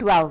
12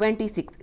26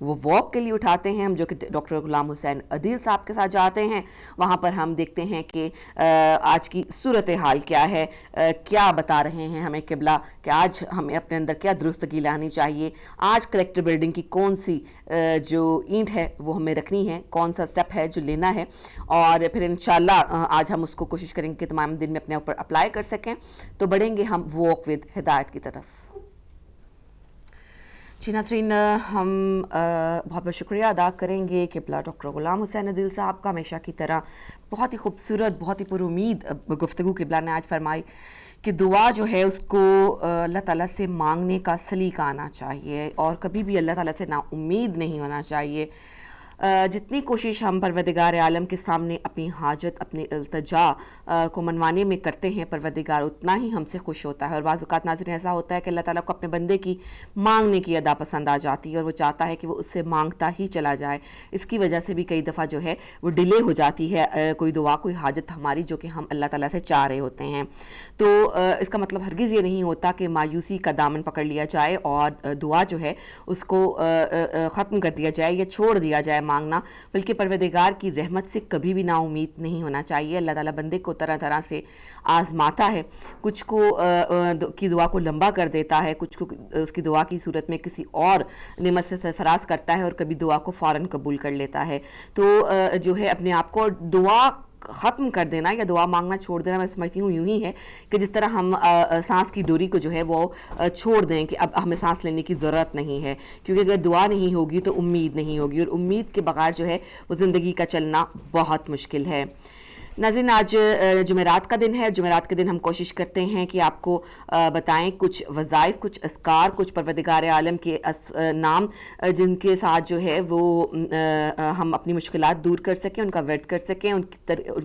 وہ واک کے لیے اٹھاتے ہیں ہم، جو کہ ڈاکٹر غلام حسین عدیل صاحب کے ساتھ جاتے ہیں. وہاں پر ہم دیکھتے ہیں کہ آج کی صورتحال کیا ہے، کیا بتا رہے ہیں ہمیں قبلہ کہ آج ہمیں اپنے اندر کیا درستگی لانی چاہیے، آج کلیکٹر بلڈنگ کی کون سی جو اینٹ ہے وہ ہمیں رکھنی ہے، کون سا سٹیپ ہے جو لینا ہے، اور پھر انشاءاللہ آج ہم اس کو کوشش کریں گے کہ تمام دن میں اپنے اوپر اپلائی کر سکیں. تو بڑھیں گے ہم واک ود ہدایت کی طرف. جی ناظرین، ہم بہت بہت شکریہ ادا کریں گے قبلہ ڈاکٹر غلام حسین عدیل صاحب کا. ہمیشہ کی طرح بہت ہی خوبصورت، بہت ہی پر امید گفتگو قبلہ نے آج فرمائی کہ دعا جو ہے اس کو اللہ تعالیٰ سے مانگنے کا سلیقہ آنا چاہیے اور کبھی بھی اللہ تعالیٰ سے نا امید نہیں ہونا چاہیے. جتنی کوشش ہم پروردگار عالم کے سامنے اپنی حاجت، اپنی التجا کو منوانے میں کرتے ہیں، پروردگار اتنا ہی ہم سے خوش ہوتا ہے. اور بعض اوقات ناظرین ایسا ہوتا ہے کہ اللہ تعالیٰ کو اپنے بندے کی مانگنے کی ادا پسند آ جاتی ہے اور وہ چاہتا ہے کہ وہ اس سے مانگتا ہی چلا جائے. اس کی وجہ سے بھی کئی دفعہ جو ہے وہ ڈیلے ہو جاتی ہے کوئی دعا، کوئی حاجت ہماری جو کہ ہم اللہ تعالیٰ سے چاہ رہے ہوتے ہیں. تو اس کا مطلب ہرگز یہ نہیں ہوتا کہ مایوسی کا دامن پکڑ لیا جائے اور دعا جو ہے اس کو ختم کر دیا جائے یا چھوڑ دیا جائے مانگنا، بلکہ پروردگار کی رحمت سے کبھی بھی نا امید نہیں ہونا چاہیے. اللہ تعالیٰ بندے کو طرح طرح سے آزماتا ہے، کچھ کو کی دعا کو لمبا کر دیتا ہے، کچھ کو اس کی دعا کی صورت میں کسی اور نعمت سے سرفراز کرتا ہے اور کبھی دعا کو فوراً قبول کر لیتا ہے. تو جو ہے اپنے آپ کو دعا ختم کر دینا یا دعا مانگنا چھوڑ دینا، میں سمجھتی ہوں یوں ہی ہے کہ جس طرح ہم سانس کی ڈوری کو جو ہے وہ چھوڑ دیں کہ اب ہمیں سانس لینے کی ضرورت نہیں ہے، کیونکہ اگر دعا نہیں ہوگی تو امید نہیں ہوگی، اور امید کے بغیر جو ہے وہ زندگی کا چلنا بہت مشکل ہے. ناظرین، آج جمعرات کا دن ہے. جمعرات کے دن ہم کوشش کرتے ہیں کہ آپ کو بتائیں کچھ وظائف، کچھ اذکار، کچھ پروردگار عالم کے نام جن کے ساتھ جو ہے وہ ہم اپنی مشکلات دور کر سکیں، ان کا ورد کر سکیں، ان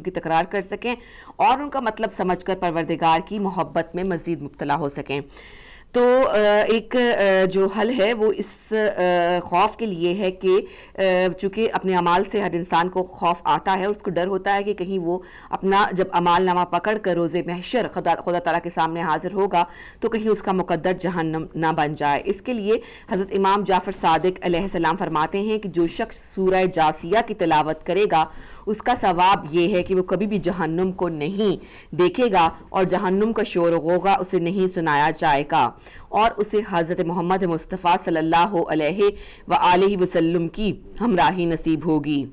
کی تکرار کر سکیں اور ان کا مطلب سمجھ کر پروردگار کی محبت میں مزید مبتلا ہو سکیں. تو ایک جو حل ہے وہ اس خوف کے لیے ہے کہ چونکہ اپنے اعمال سے ہر انسان کو خوف آتا ہے اور اس کو ڈر ہوتا ہے کہ کہیں وہ اپنا جب اعمال نامہ پکڑ کر روز محشر خدا تعالیٰ کے سامنے حاضر ہوگا تو کہیں اس کا مقدر جہنم نہ بن جائے. اس کے لیے حضرت امام جعفر صادق علیہ السلام فرماتے ہیں کہ جو شخص سورہ جاسیہ کی تلاوت کرے گا اس کا ثواب یہ ہے کہ وہ کبھی بھی جہنم کو نہیں دیکھے گا اور جہنم کا شور و غوغا اسے نہیں سنایا جائے گا اور اسے حضرت محمد مصطفیٰ صلی اللہ علیہ وآلہ وسلم کی ہمراہی نصیب ہوگی.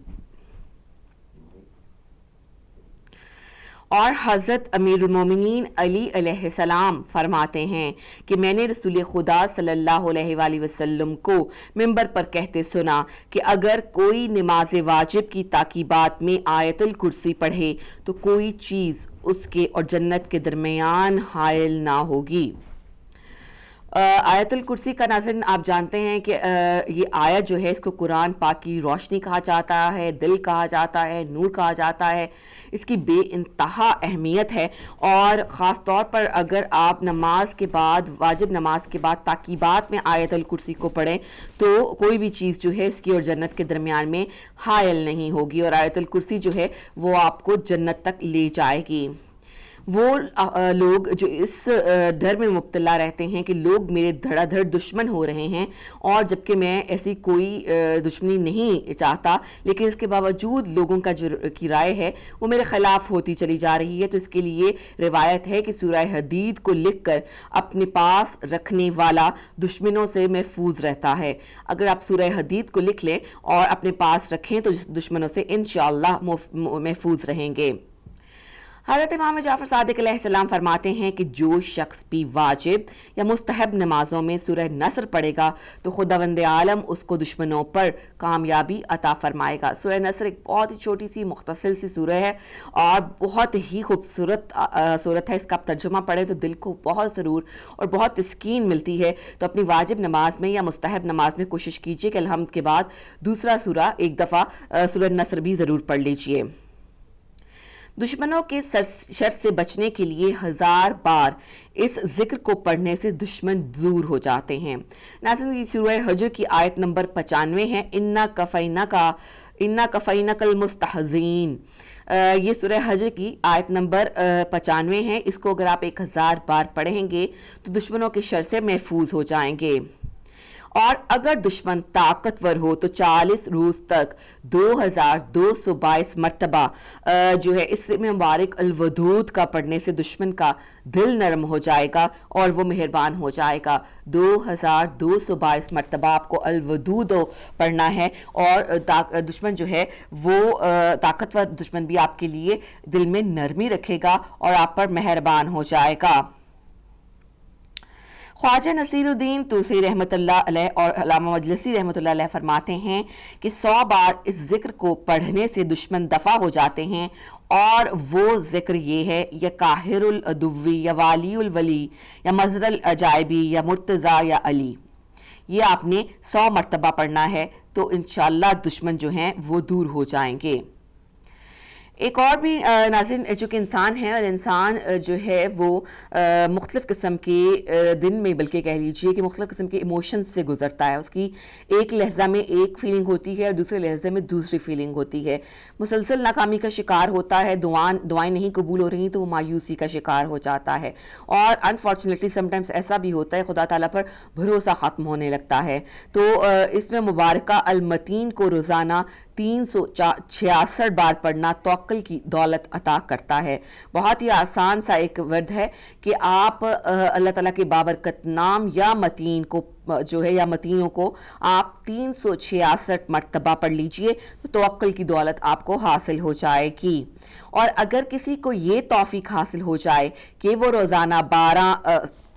اور حضرت امیر المومنین علی علیہ السلام فرماتے ہیں کہ میں نے رسول خدا صلی اللہ علیہ وآلہ وسلم کو منبر پر کہتے سنا کہ اگر کوئی نماز واجب کی تاکیبات میں آیت الکرسی پڑھے تو کوئی چیز اس کے اور جنت کے درمیان حائل نہ ہوگی. آیت الکرسی کا ناظرین آپ جانتے ہیں کہ یہ آیت جو ہے اس کو قرآن پاک کی روشنی کہا جاتا ہے، دل کہا جاتا ہے، نور کہا جاتا ہے. اس کی بے انتہا اہمیت ہے اور خاص طور پر اگر آپ نماز کے بعد، واجب نماز کے بعد تاکیبات میں آیت الکرسی کو پڑھیں تو کوئی بھی چیز جو ہے اس کی اور جنت کے درمیان میں حائل نہیں ہوگی اور آیت الکرسی جو ہے وہ آپ کو جنت تک لے جائے گی. وہ لوگ جو اس ڈر میں مبتلا رہتے ہیں کہ لوگ میرے دھڑا دھڑ دشمن ہو رہے ہیں اور جبکہ میں ایسی کوئی دشمنی نہیں چاہتا لیکن اس کے باوجود لوگوں کا جو کی رائے ہے وہ میرے خلاف ہوتی چلی جا رہی ہے، تو اس کے لیے روایت ہے کہ سورہ حدید کو لکھ کر اپنے پاس رکھنے والا دشمنوں سے محفوظ رہتا ہے. اگر آپ سورہ حدید کو لکھ لیں اور اپنے پاس رکھیں تو دشمنوں سے انشاءاللہ محفوظ رہیں گے. حضرت امام جعفر صادق علیہ السلام فرماتے ہیں کہ جو شخص بھی واجب یا مستحب نمازوں میں سورہ نصر پڑھے گا تو خداوند عالم اس کو دشمنوں پر کامیابی عطا فرمائے گا. سورہ نصر ایک بہت ہی چھوٹی سی مختصر سی سورہ ہے اور بہت ہی خوبصورت صورت ہے. اس کا آپ ترجمہ پڑھیں تو دل کو بہت سرور اور بہت تسکین ملتی ہے. تو اپنی واجب نماز میں یا مستحب نماز میں کوشش کیجئے کہ الحمد کے بعد دوسرا سورہ ایک دفعہ سورہ نصر بھی ضرور پڑھ لیجئے. دشمنوں کے شر سے بچنے کے لیے 1000 بار اس ذکر کو پڑھنے سے دشمن دور ہو جاتے ہیں. ناظرین، یہ سورہ حجر کی آیت نمبر 95 ہے. اِنَّا كَفَيْنَكَ الْمُسْتَهْزِئِينَ. یہ سورہ حجر کی آیت نمبر 95 ہے. اس کو اگر آپ 1000 بار پڑھیں گے تو دشمنوں کے شر سے محفوظ ہو جائیں گے. اور اگر دشمن طاقتور ہو تو 40 روز تک 2222 مرتبہ جو ہے اس میں مبارک الودود کا پڑھنے سے دشمن کا دل نرم ہو جائے گا اور وہ مہربان ہو جائے گا. 2222 مرتبہ آپ کو الودود پڑھنا ہے اور دشمن جو ہے وہ طاقتور دشمن بھی آپ کے لیے دل میں نرمی رکھے گا اور آپ پر مہربان ہو جائے گا. خواجہ نصیر الدین توسی رحمۃ اللہ علیہ اور علامہ مجلسی رحمۃ اللہ علیہ فرماتے ہیں کہ 100 بار اس ذکر کو پڑھنے سے دشمن دفع ہو جاتے ہیں، اور وہ ذکر یہ ہے: یا قاہر العدوی، یا والی الولی، یا مظہر العجائبی، یا مرتضی، یا علی. یہ آپ نے 100 مرتبہ پڑھنا ہے تو انشاءاللہ دشمن جو ہیں وہ دور ہو جائیں گے. ایک اور بھی ناظرین، چونکہ انسان ہے اور انسان جو ہے وہ مختلف قسم کے دن میں، بلکہ کہہ لیجئے کہ مختلف قسم کے ایموشنز سے گزرتا ہے. اس کی ایک لحظہ میں ایک فیلنگ ہوتی ہے اور دوسرے لحظے میں دوسری فیلنگ ہوتی ہے. مسلسل ناکامی کا شکار ہوتا ہے، دعائیں نہیں قبول ہو رہی تو وہ مایوسی کا شکار ہو جاتا ہے، اور انفارچونیٹلی سم ٹائمز ایسا بھی ہوتا ہے خدا تعالیٰ پر بھروسہ ختم ہونے لگتا ہے. تو اس میں مبارکہ المتین کو روزانہ 366 بار پڑھنا توکل کی دولت عطا کرتا ہے. بہت ہی آسان سا ایک ورد ہے کہ آپ اللہ تعالیٰ کے بابرکت نام یا متین کو جو ہے، یا متینوں کو آپ 366 مرتبہ پڑھ لیجئے تو توکل کی دولت آپ کو حاصل ہو جائے گی. اور اگر کسی کو یہ توفیق حاصل ہو جائے کہ وہ روزانہ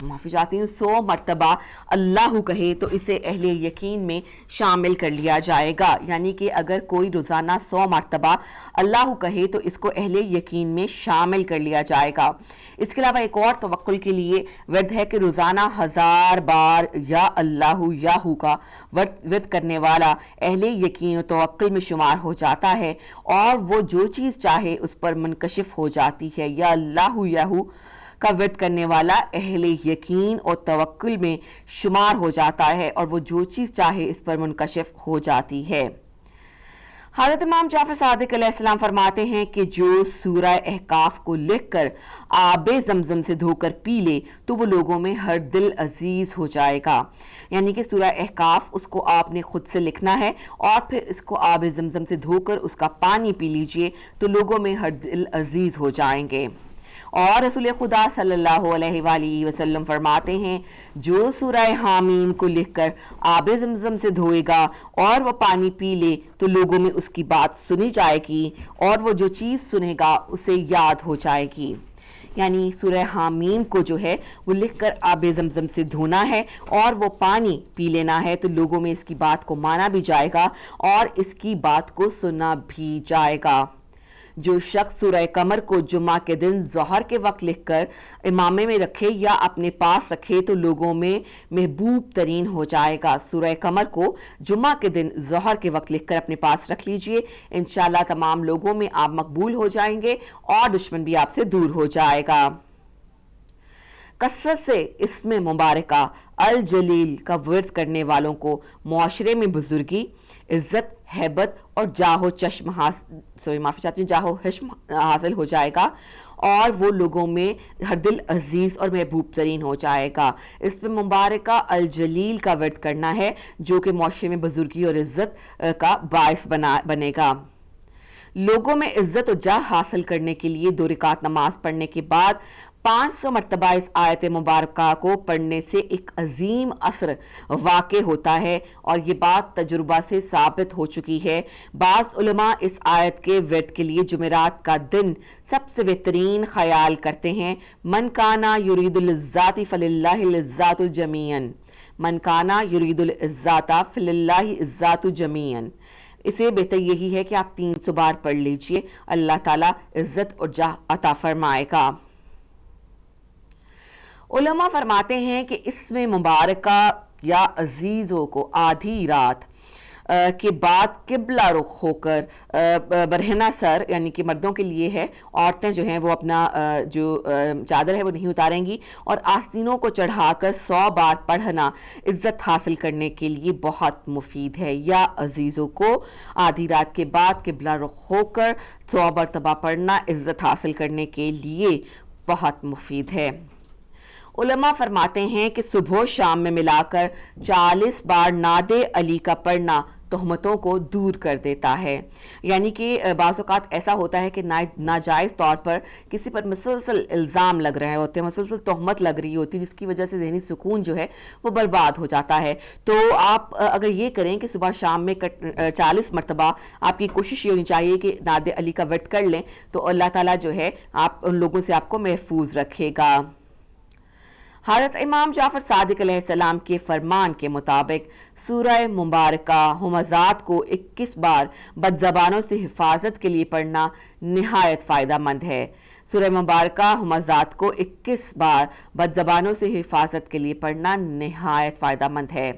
100 مرتبہ اللہ کہے تو اسے اہل یقین میں شامل کر لیا جائے گا. یعنی کہ اگر کوئی روزانہ 100 مرتبہ اللہ کہے تو اس کو اہل یقین میں شامل کر لیا جائے گا. اس کے علاوہ ایک اور توکل کے لیے ورد ہے کہ روزانہ 1000 بار یا اللہ یا ہو کا ورد کرنے والا اہل یقین و توکل میں شمار ہو جاتا ہے، اور وہ جو چیز چاہے اس پر منکشف ہو جاتی ہے. یا اللہ یا ہو کا ورد کرنے والا اہل یقین اور توکل میں شمار ہو جاتا ہے، اور وہ جو چیز چاہے اس پر منکشف ہو جاتی ہے. حضرت امام جعفر صادق علیہ السلام فرماتے ہیں کہ جو سورہ احقاف کو لکھ کر آب زمزم سے دھو کر پی لے تو وہ لوگوں میں ہر دل عزیز ہو جائے گا. یعنی کہ سورہ احقاف اس کو آپ نے خود سے لکھنا ہے اور پھر اس کو آب زمزم سے دھو کر اس کا پانی پی لیجئے تو لوگوں میں ہر دل عزیز ہو جائیں گے. اور رسول خدا صلی اللہ علیہ وآلہ وسلم فرماتے ہیں جو سورہ حامیم کو لکھ کر آب زمزم سے دھوئے گا اور وہ پانی پی لے تو لوگوں میں اس کی بات سنی جائے گی اور وہ جو چیز سنے گا اسے یاد ہو جائے گی. یعنی سورہ حامیم کو جو ہے وہ لکھ کر آب زمزم سے دھونا ہے اور وہ پانی پی لینا ہے تو لوگوں میں اس کی بات کو مانا بھی جائے گا اور اس کی بات کو سنا بھی جائے گا. جو شخص سورہ قمر کو جمعہ کے دن ظہر کے وقت لکھ کر امامے میں رکھے یا اپنے پاس رکھے تو لوگوں میں محبوب ترین ہو جائے گا. سورہ قمر کو جمعہ کے دن ظہر کے وقت لکھ کر اپنے پاس رکھ لیجئے، انشاءاللہ تمام لوگوں میں آپ مقبول ہو جائیں گے اور دشمن بھی آپ سے دور ہو جائے گا. کثرت سے اسم مبارکہ الجلیل کا ورد کرنے والوں کو معاشرے میں بزرگی، عزت، ہیبت اور جاہ و حشم حاصل ہو جائے گا اور وہ لوگوں میں ہر دل عزیز اور محبوب ترین ہو جائے گا. اس میں مبارکہ الجلیل کا ورد کرنا ہے جو کہ معاشرے میں بزرگی اور عزت کا باعث بنے گا. لوگوں میں عزت و جاہ حاصل کرنے کے لیے 2 رکعت نماز پڑھنے کے بعد 500 مرتبہ اس آیت مبارکہ کو پڑھنے سے ایک عظیم اثر واقع ہوتا ہے اور یہ بات تجربہ سے ثابت ہو چکی ہے. بعض علماء اس آیت کے ورد کے لیے جمعرات کا دن سب سے بہترین خیال کرتے ہیں. من کانا یرید العزات فللہ العزات جمیعا، من کانا یرید العزات فللہ العزات جمیعا. اسے بہتر یہی ہے کہ آپ 300 بار پڑھ لیجئے، اللہ تعالیٰ عزت اور جاہ عطا فرمائے گا. علماء فرماتے ہیں کہ اس میں مبارکہ یا عزیزوں کو آدھی رات کے بعد قبلہ رخ ہو کر برہنہ سر، یعنی کہ مردوں کے لیے ہے، عورتیں جو ہیں وہ اپنا جو چادر ہے وہ نہیں اتاریں گی، اور آستینوں کو چڑھا کر 100 بار پڑھنا عزت حاصل کرنے کے لیے بہت مفید ہے. یا عزیزوں کو آدھی رات کے بعد قبلہ رخ ہو کر 100 مرتبہ پڑھنا عزت حاصل کرنے کے لیے بہت مفید ہے. علماء فرماتے ہیں کہ صبح و شام میں ملا کر 40 بار نعت علی کا پڑھنا تہمتوں کو دور کر دیتا ہے. یعنی کہ بعض اوقات ایسا ہوتا ہے کہ ناجائز طور پر کسی پر مسلسل الزام لگ رہے ہوتے ہیں, مسلسل تہمت لگ رہی ہوتی ہے, جس کی وجہ سے ذہنی سکون جو ہے وہ برباد ہو جاتا ہے. تو آپ اگر یہ کریں کہ صبح شام میں 40 مرتبہ آپ کی کوشش یہ ہونی چاہیے کہ نعت علی کا ورد کر لیں, تو اللہ تعالیٰ جو ہے ان لوگوں سے آپ کو محفوظ رکھے گا. حضرت امام جعفر صادق علیہ السلام کے فرمان کے مطابق سورہ مبارکہ ہمزات کو 21 بار بد زبانوں سے حفاظت کے لیے پڑھنا نہایت فائدہ مند ہے. سورہ مبارکہ ہمزات کو 21 بار بد زبانوں سے حفاظت کے لیے پڑھنا نہایت فائدہ مند ہے.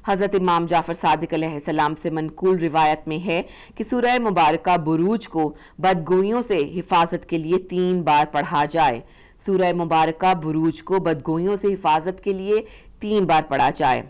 حضرت امام جعفر صادق علیہ السلام سے منقول روایت میں ہے کہ سورہ مبارکہ بروج کو بدگوئیوں سے حفاظت کے لیے 3 بار پڑھا جائے. سورہ مبارکہ بروج کو بدگوئیوں سے حفاظت کے لیے 3 بار پڑھا جائے.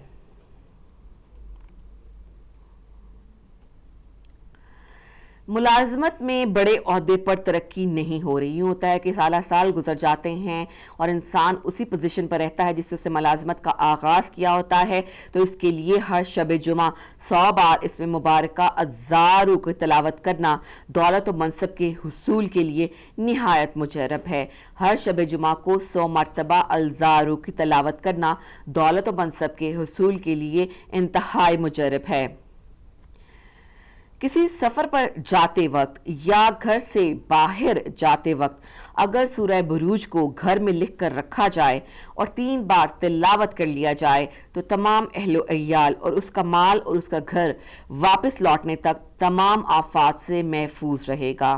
ملازمت میں بڑے عہدے پر ترقی نہیں ہو رہی. یوں ہوتا ہے کہ سالہ سال گزر جاتے ہیں اور انسان اسی پوزیشن پر رہتا ہے جس سے اسے ملازمت کا آغاز کیا ہوتا ہے. تو اس کے لیے ہر شب جمعہ 100 بار اس میں مبارکہ الزارو کی تلاوت کرنا دولت و منصب کے حصول کے لیے نہایت مجرب ہے. ہر شب جمعہ کو 100 مرتبہ الزارو کی تلاوت کرنا دولت و منصب کے حصول کے لیے انتہائی مجرب ہے. کسی سفر پر جاتے وقت یا گھر سے باہر جاتے وقت اگر سورہ بروج کو گھر میں لکھ کر رکھا جائے اور 3 بار تلاوت کر لیا جائے تو تمام اہل و عیال اور اس کا مال اور اس کا گھر واپس لوٹنے تک تمام آفات سے محفوظ رہے گا.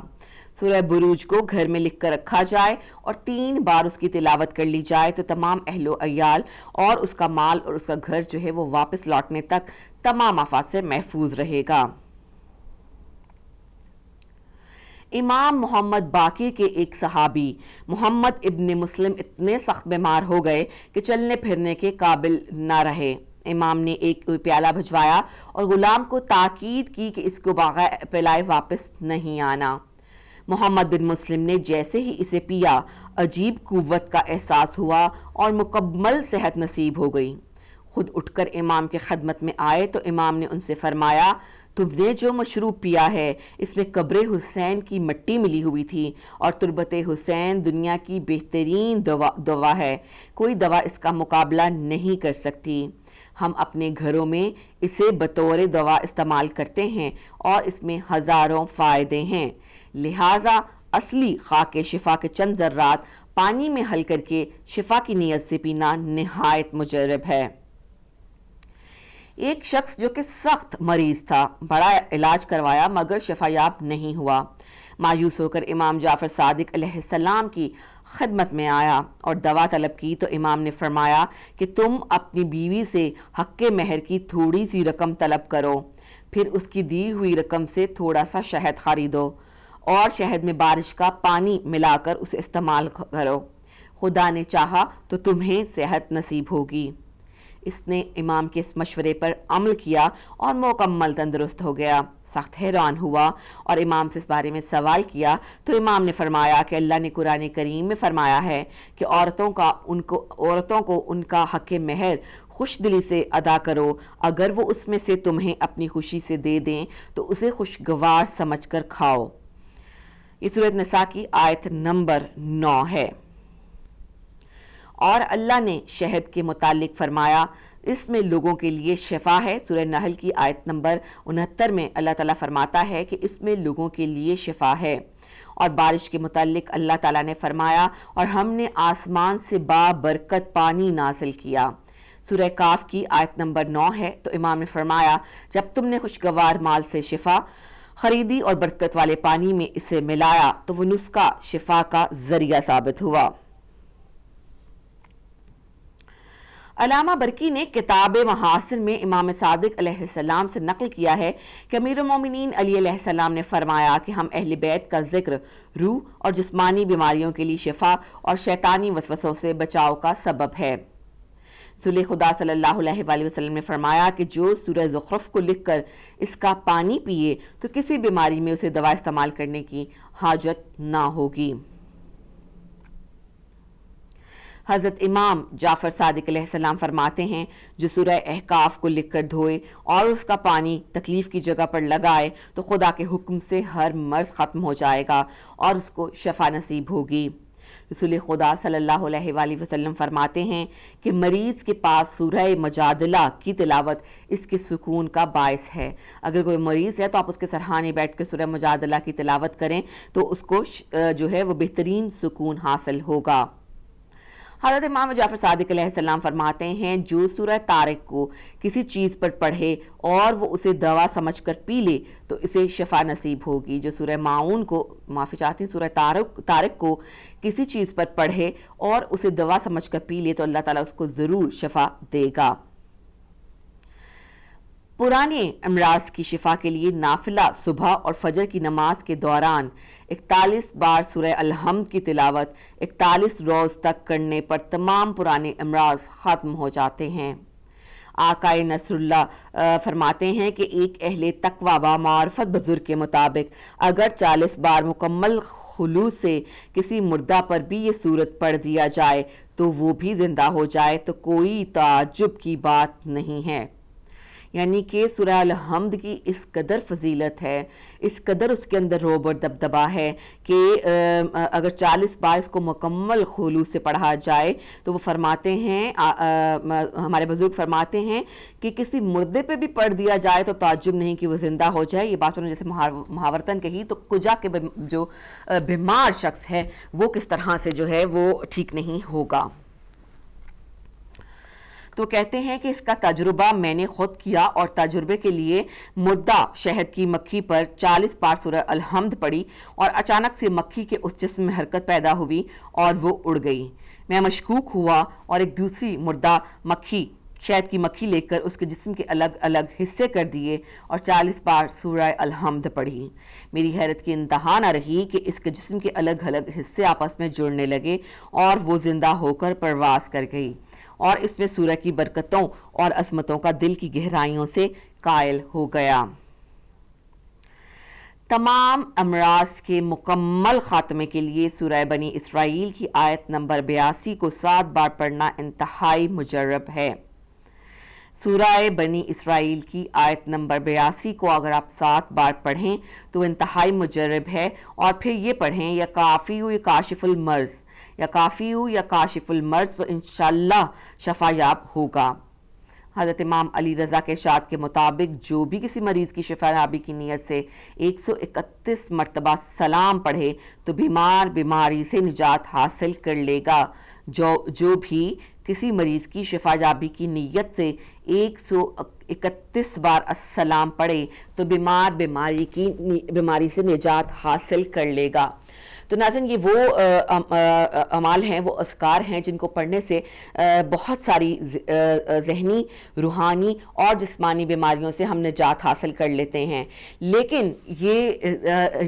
سورہ بروج کو گھر میں لکھ کر رکھا جائے اور 3 بار اس کی تلاوت کر لی جائے تو تمام اہل و عیال اور اس کا مال اور اس کا گھر جو ہے وہ واپس لوٹنے تک تمام آفات سے محفوظ رہے گا. امام محمد باقر کے ایک صحابی محمد ابن مسلم اتنے سخت بیمار ہو گئے کہ چلنے پھرنے کے قابل نہ رہے. امام نے ایک پیالہ بھجوایا اور غلام کو تاکید کی کہ اس کو بغیر پلائے واپس نہیں آنا. محمد بن مسلم نے جیسے ہی اسے پیا عجیب قوت کا احساس ہوا اور مکمل صحت نصیب ہو گئی. خود اٹھ کر امام کے خدمت میں آئے تو امام نے ان سے فرمایا, تم نے جو مشروب پیا ہے اس میں قبر حسین کی مٹی ملی ہوئی تھی اور تربت حسین دنیا کی بہترین دوا ہے. کوئی دوا اس کا مقابلہ نہیں کر سکتی. ہم اپنے گھروں میں اسے بطور دوا استعمال کرتے ہیں اور اس میں ہزاروں فائدے ہیں. لہٰذا اصلی خاک شفا کے چند ذرات پانی میں حل کر کے شفا کی نیت سے پینا نہایت مجرب ہے. ایک شخص جو کہ سخت مریض تھا, بڑا علاج کروایا مگر شفا یاب نہیں ہوا. مایوس ہو کر امام جعفر صادق علیہ السلام کی خدمت میں آیا اور دوا طلب کی تو امام نے فرمایا کہ تم اپنی بیوی سے حق مہر کی تھوڑی سی رقم طلب کرو, پھر اس کی دی ہوئی رقم سے تھوڑا سا شہد خریدو اور شہد میں بارش کا پانی ملا کر اسے استعمال کرو. خدا نے چاہا تو تمہیں صحت نصیب ہوگی. اس نے امام کے اس مشورے پر عمل کیا اور مکمل تندرست ہو گیا. سخت حیران ہوا اور امام سے اس بارے میں سوال کیا تو امام نے فرمایا کہ اللہ نے قرآن کریم میں فرمایا ہے کہ عورتوں کو ان کا حق مہر خوش دلی سے ادا کرو. اگر وہ اس میں سے تمہیں اپنی خوشی سے دے دیں تو اسے خوشگوار سمجھ کر کھاؤ. یہ سورۃ نساء کی آیت نمبر 9 ہے. اور اللہ نے شہد کے متعلق فرمایا اس میں لوگوں کے لیے شفا ہے. سورہ نحل کی آیت نمبر 69 میں اللہ تعالیٰ فرماتا ہے کہ اس میں لوگوں کے لیے شفا ہے. اور بارش کے متعلق اللہ تعالیٰ نے فرمایا اور ہم نے آسمان سے بابرکت پانی نازل کیا. سورہ کاف کی آیت نمبر 9 ہے. تو امام نے فرمایا جب تم نے خوشگوار مال سے شفا خریدی اور برکت والے پانی میں اسے ملایا تو وہ نسخہ شفا کا ذریعہ ثابت ہوا. علامہ برقی نے کتاب محاسن میں امام صادق علیہ السلام سے نقل کیا ہے کہ امیر المومنین علی علیہ السلام نے فرمایا کہ ہم اہل بیت کا ذکر روح اور جسمانی بیماریوں کے لیے شفا اور شیطانی وسوسوں سے بچاؤ کا سبب ہے. رسول خدا صلی اللہ علیہ وآلہ وسلم نے فرمایا کہ جو سورہ زخرف کو لکھ کر اس کا پانی پیے تو کسی بیماری میں اسے دوا استعمال کرنے کی حاجت نہ ہوگی. حضرت امام جعفر صادق علیہ السلام فرماتے ہیں جو سورہ احقاف کو لکھ کر دھوئے اور اس کا پانی تکلیف کی جگہ پر لگائے تو خدا کے حکم سے ہر مرض ختم ہو جائے گا اور اس کو شفا نصیب ہوگی۔ رسول خدا صلی اللہ علیہ وآلہ وسلم فرماتے ہیں کہ مریض کے پاس سورہ مجادلہ کی تلاوت اس کے سکون کا باعث ہے۔ اگر کوئی مریض ہے تو آپ اس کے سرحانے بیٹھ کے سورہ مجادلہ کی تلاوت کریں تو اس کو جو ہے وہ بہترین سکون حاصل ہوگا۔ حضرت امام جعفر صادق علیہ السلام فرماتے ہیں جو سورہ طارق کو کسی چیز پر پڑھے اور وہ اسے دوا سمجھ کر پی لے تو اسے شفا نصیب ہوگی۔ جو سورہ معون کو معافی چاہتی ہیں سورہ طارق کو کسی چیز پر پڑھے اور اسے دوا سمجھ کر پی لے تو اللہ تعالیٰ اس کو ضرور شفا دے گا۔ پرانے امراض کی شفا کے لیے نافلہ صبح اور فجر کی نماز کے دوران 41 بار سورہ الحمد کی تلاوت 41 روز تک کرنے پر تمام پرانے امراض ختم ہو جاتے ہیں۔ آقا نصر اللہ فرماتے ہیں کہ ایک اہل تقوی با معرفت بزرگ کے مطابق اگر 40 بار مکمل خلوص سے کسی مردہ پر بھی یہ سورت پڑھ دیا جائے تو وہ بھی زندہ ہو جائے تو کوئی تعجب کی بات نہیں ہے۔ یعنی کہ سورہ الحمد کی اس قدر فضیلت ہے، اس قدر اس کے اندر رعب اور دبدبا ہے کہ اگر 40 بار اس کو مکمل خلوص سے پڑھا جائے تو وہ فرماتے ہیں ہمارے بزرگ فرماتے ہیں کہ کسی مردے پہ بھی پڑھ دیا جائے تو تعجب نہیں کہ وہ زندہ ہو جائے۔ یہ بات انہوں نے جیسے محاورتاً کہی تو کجا کے جو بیمار شخص ہے وہ کس طرح سے جو ہے وہ ٹھیک نہیں ہوگا۔ تو کہتے ہیں کہ اس کا تجربہ میں نے خود کیا اور تجربے کے لیے مردہ شہد کی مکھی پر 40 بار سورہ الحمد پڑھی اور اچانک سے مکھی کے اس جسم میں حرکت پیدا ہوئی اور وہ اڑ گئی۔ میں مشکوک ہوا اور ایک دوسری مردہ مکھی شہد کی مکھی لے کر اس کے جسم کے الگ الگ حصے کر دیے اور 40 بار سورہ الحمد پڑھی۔ میری حیرت کی انتہا نہ رہی کہ اس کے جسم کے الگ الگ حصے آپس میں جڑنے لگے اور وہ زندہ ہو کر پرواز کر گئی اور اس میں سورہ کی برکتوں اور عظمتوں کا دل کی گہرائیوں سے قائل ہو گیا۔ تمام امراض کے مکمل خاتمے کے لیے سورہ بنی اسرائیل کی آیت نمبر 82 کو 7 بار پڑھنا انتہائی مجرب ہے۔ سورہ بنی اسرائیل کی آیت نمبر 82 کو اگر آپ 7 بار پڑھیں تو انتہائی مجرب ہے، اور پھر یہ پڑھیں یا کافی ہو یا کاشف المرض، یا کافی ہو یا کاشف المرض، تو انشاءاللہ شفا یاب ہوگا۔ حضرت امام علی رضا کے ارشاد کے مطابق جو بھی کسی مریض کی شفا یابی کی نیت سے 131 مرتبہ سلام پڑھے تو بیمار بیماری سے نجات حاصل کر لے گا۔ جو بھی کسی مریض کی شفا یابی کی نیت سے 131 بار السلام پڑھے تو بیمار بیماری سے نجات حاصل کر لے گا۔ تو ناظرین یہ وہ اعمال ہیں، وہ اذکار ہیں جن کو پڑھنے سے بہت ساری ذہنی، روحانی اور جسمانی بیماریوں سے ہم نجات حاصل کر لیتے ہیں۔ لیکن یہ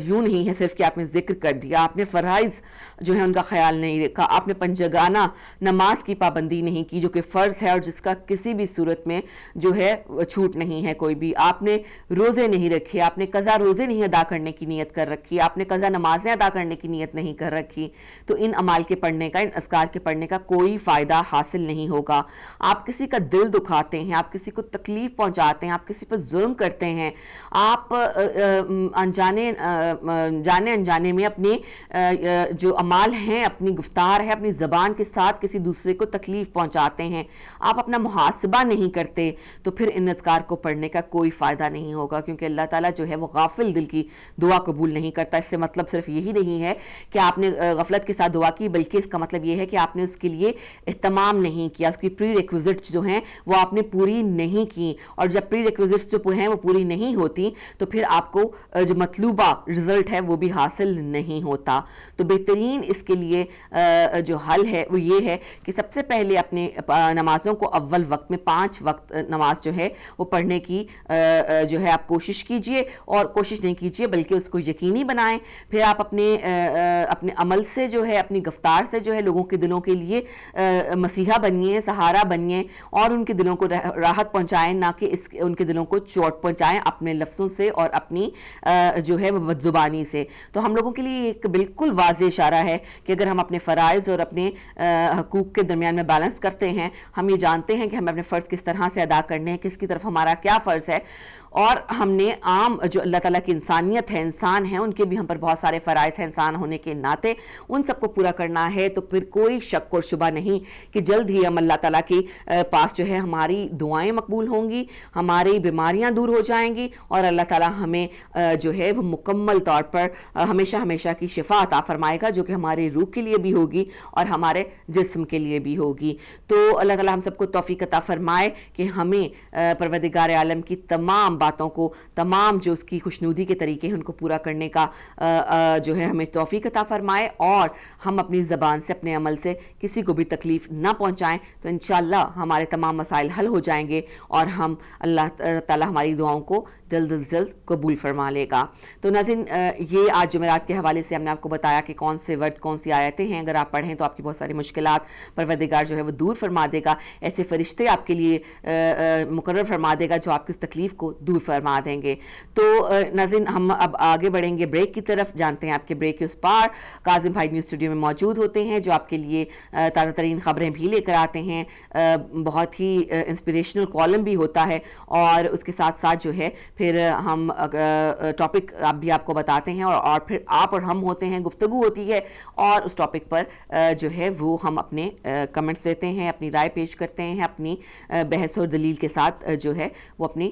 یوں نہیں ہے صرف کہ آپ نے ذکر کر دیا، آپ نے فرائض جو ہیں ان کا خیال نہیں رکھا، آپ نے پنجگانہ نماز کی پابندی نہیں کی جو کہ فرض ہے اور جس کا کسی بھی صورت میں جو ہے چھوٹ نہیں ہے کوئی بھی، آپ نے روزے نہیں رکھے، آپ نے قضا روزے نہیں ادا کرنے کی نیت کر رکھی، آپ نے قضا نمازیں ادا کرنے کی نیت نہیں کر رکھی، تو ان اعمال کے پڑھنے کا، ان اذکار کے پڑھنے کا کوئی فائدہ حاصل نہیں ہوگا۔ آپ کسی کا دل دکھاتے ہیں، آپ کسی کو تکلیف پہنچاتے ہیں، آپ کسی پر ظلم کرتے ہیں، آپ جانے انجانے میں اپنے جو اعمال ہیں، اپنی گفتار ہے، اپنی زبان کے ساتھ کسی دوسرے کو تکلیف پہنچاتے ہیں، آپ اپنا محاسبہ نہیں کرتے، تو پھر ان اذکار کو پڑھنے کا کوئی فائدہ نہیں ہوگا، کیونکہ اللہ تعالیٰ جو ہے وہ غافل دل کی دعا قبول نہیں کرتا۔ اس سے مطلب صرف یہی نہیں ہے کہ آپ نے غفلت کے ساتھ دعا کی، بلکہ اس کا مطلب یہ ہے کہ آپ نے اس کے لیے اہتمام نہیں کیا، اس کی پری ریکوزٹس جو ہیں وہ آپ نے پوری نہیں کی، اور جب پری ریکوزٹس جو ہیں وہ پوری نہیں ہوتی تو پھر آپ کو جو مطلوبہ رزلٹ ہے وہ بھی حاصل نہیں ہوتا۔ تو بہترین اس کے لیے جو حل ہے وہ یہ ہے کہ سب سے پہلے اپنے نمازوں کو اول وقت میں 5 وقت نماز جو ہے وہ پڑھنے کی جو ہے آپ کوشش کیجئے، اور کوشش نہیں کیجئے بلکہ اس کو یقینی بنائیں۔ پھر آپ اپنے اپنے عمل سے جو ہے، اپنی گفتار سے جو ہے لوگوں کے دلوں کے لیے مسیحا بنیے، سہارا بنیے اور ان کے دلوں کو راحت پہنچائیں، نہ کہ ان کے دلوں کو چوٹ پہنچائیں اپنے لفظوں سے اور اپنی جو ہے وہ بدزبانی سے۔ تو ہم لوگوں کے لیے ایک بالکل واضح اشارہ ہے کہ اگر ہم اپنے فرائض اور اپنے حقوق کے درمیان میں بیلنس کرتے ہیں، ہم یہ جانتے ہیں کہ ہمیں اپنے فرض کس طرح سے ادا کرنے ہیں، کس کی طرف ہمارا کیا فرض ہے، اور ہم نے عام جو اللہ تعالیٰ کی انسانیت ہے، انسان ہیں، ان کے بھی ہم پر بہت سارے فرائض ہیں انسان ہونے کے ناطے، ان سب کو پورا کرنا ہے، تو پھر کوئی شک اور شبہ نہیں کہ جلد ہی ہم اللہ تعالیٰ کی پاس جو ہے ہماری دعائیں مقبول ہوں گی، ہماری بیماریاں دور ہو جائیں گی، اور اللہ تعالیٰ ہمیں جو ہے وہ مکمل طور پر ہمیشہ ہمیشہ کی شفا عطا فرمائے گا، جو کہ ہماری روح کے لیے بھی ہوگی اور ہمارے جسم کے لیے بھی ہوگی۔ تو اللہ تعالیٰ ہم سب کو توفیق عطا فرمائے کہ ہمیں پروردگار عالم کی تمام باتوں کو، تمام جو اس کی خوشنودی کے طریقے ہیں ان کو پورا کرنے کا جو ہے ہمیں توفیق عطا فرمائے، اور ہم اپنی زبان سے، اپنے عمل سے کسی کو بھی تکلیف نہ پہنچائیں، تو انشاءاللہ ہمارے تمام مسائل حل ہو جائیں گے اور ہم اللہ تعالیٰ ہماری دعاؤں کو جلد از جلد قبول فرما لے گا۔ تو ناظرین، یہ آج جمعرات کے حوالے سے ہم نے آپ کو بتایا کہ کون سے ورڈ، کون سی آیتیں ہیں، اگر آپ پڑھیں تو آپ کی بہت ساری مشکلات پروردگار جو ہے وہ دور فرما دے گا، ایسے فرشتے آپ کے لیے مقرر فرما دے گا جو آپ کی اس تکلیف کو دور فرما دیں گے۔ تو ناظرین، ہم اب آگے بڑھیں گے بریک کی طرف، جانتے ہیں آپ کے بریک کے اس پار کاظم بھائی نیوز اسٹوڈیو میں موجود ہوتے ہیں، جو آپ کے لیے تازہ ترین خبریں بھی لے کر آتے ہیں، بہت ہی انسپریشنل کالم بھی ہوتا ہے، اور اس کے ساتھ ساتھ جو ہے پھر ہم ٹاپک بھی آپ کو بتاتے ہیں، اور پھر آپ اور ہم ہوتے ہیں، گفتگو ہوتی ہے، اور اس ٹاپک پر جو ہے وہ ہم اپنے کمنٹس دیتے ہیں، اپنی رائے پیش کرتے ہیں، اپنی بحث اور دلیل کے ساتھ جو ہے وہ اپنی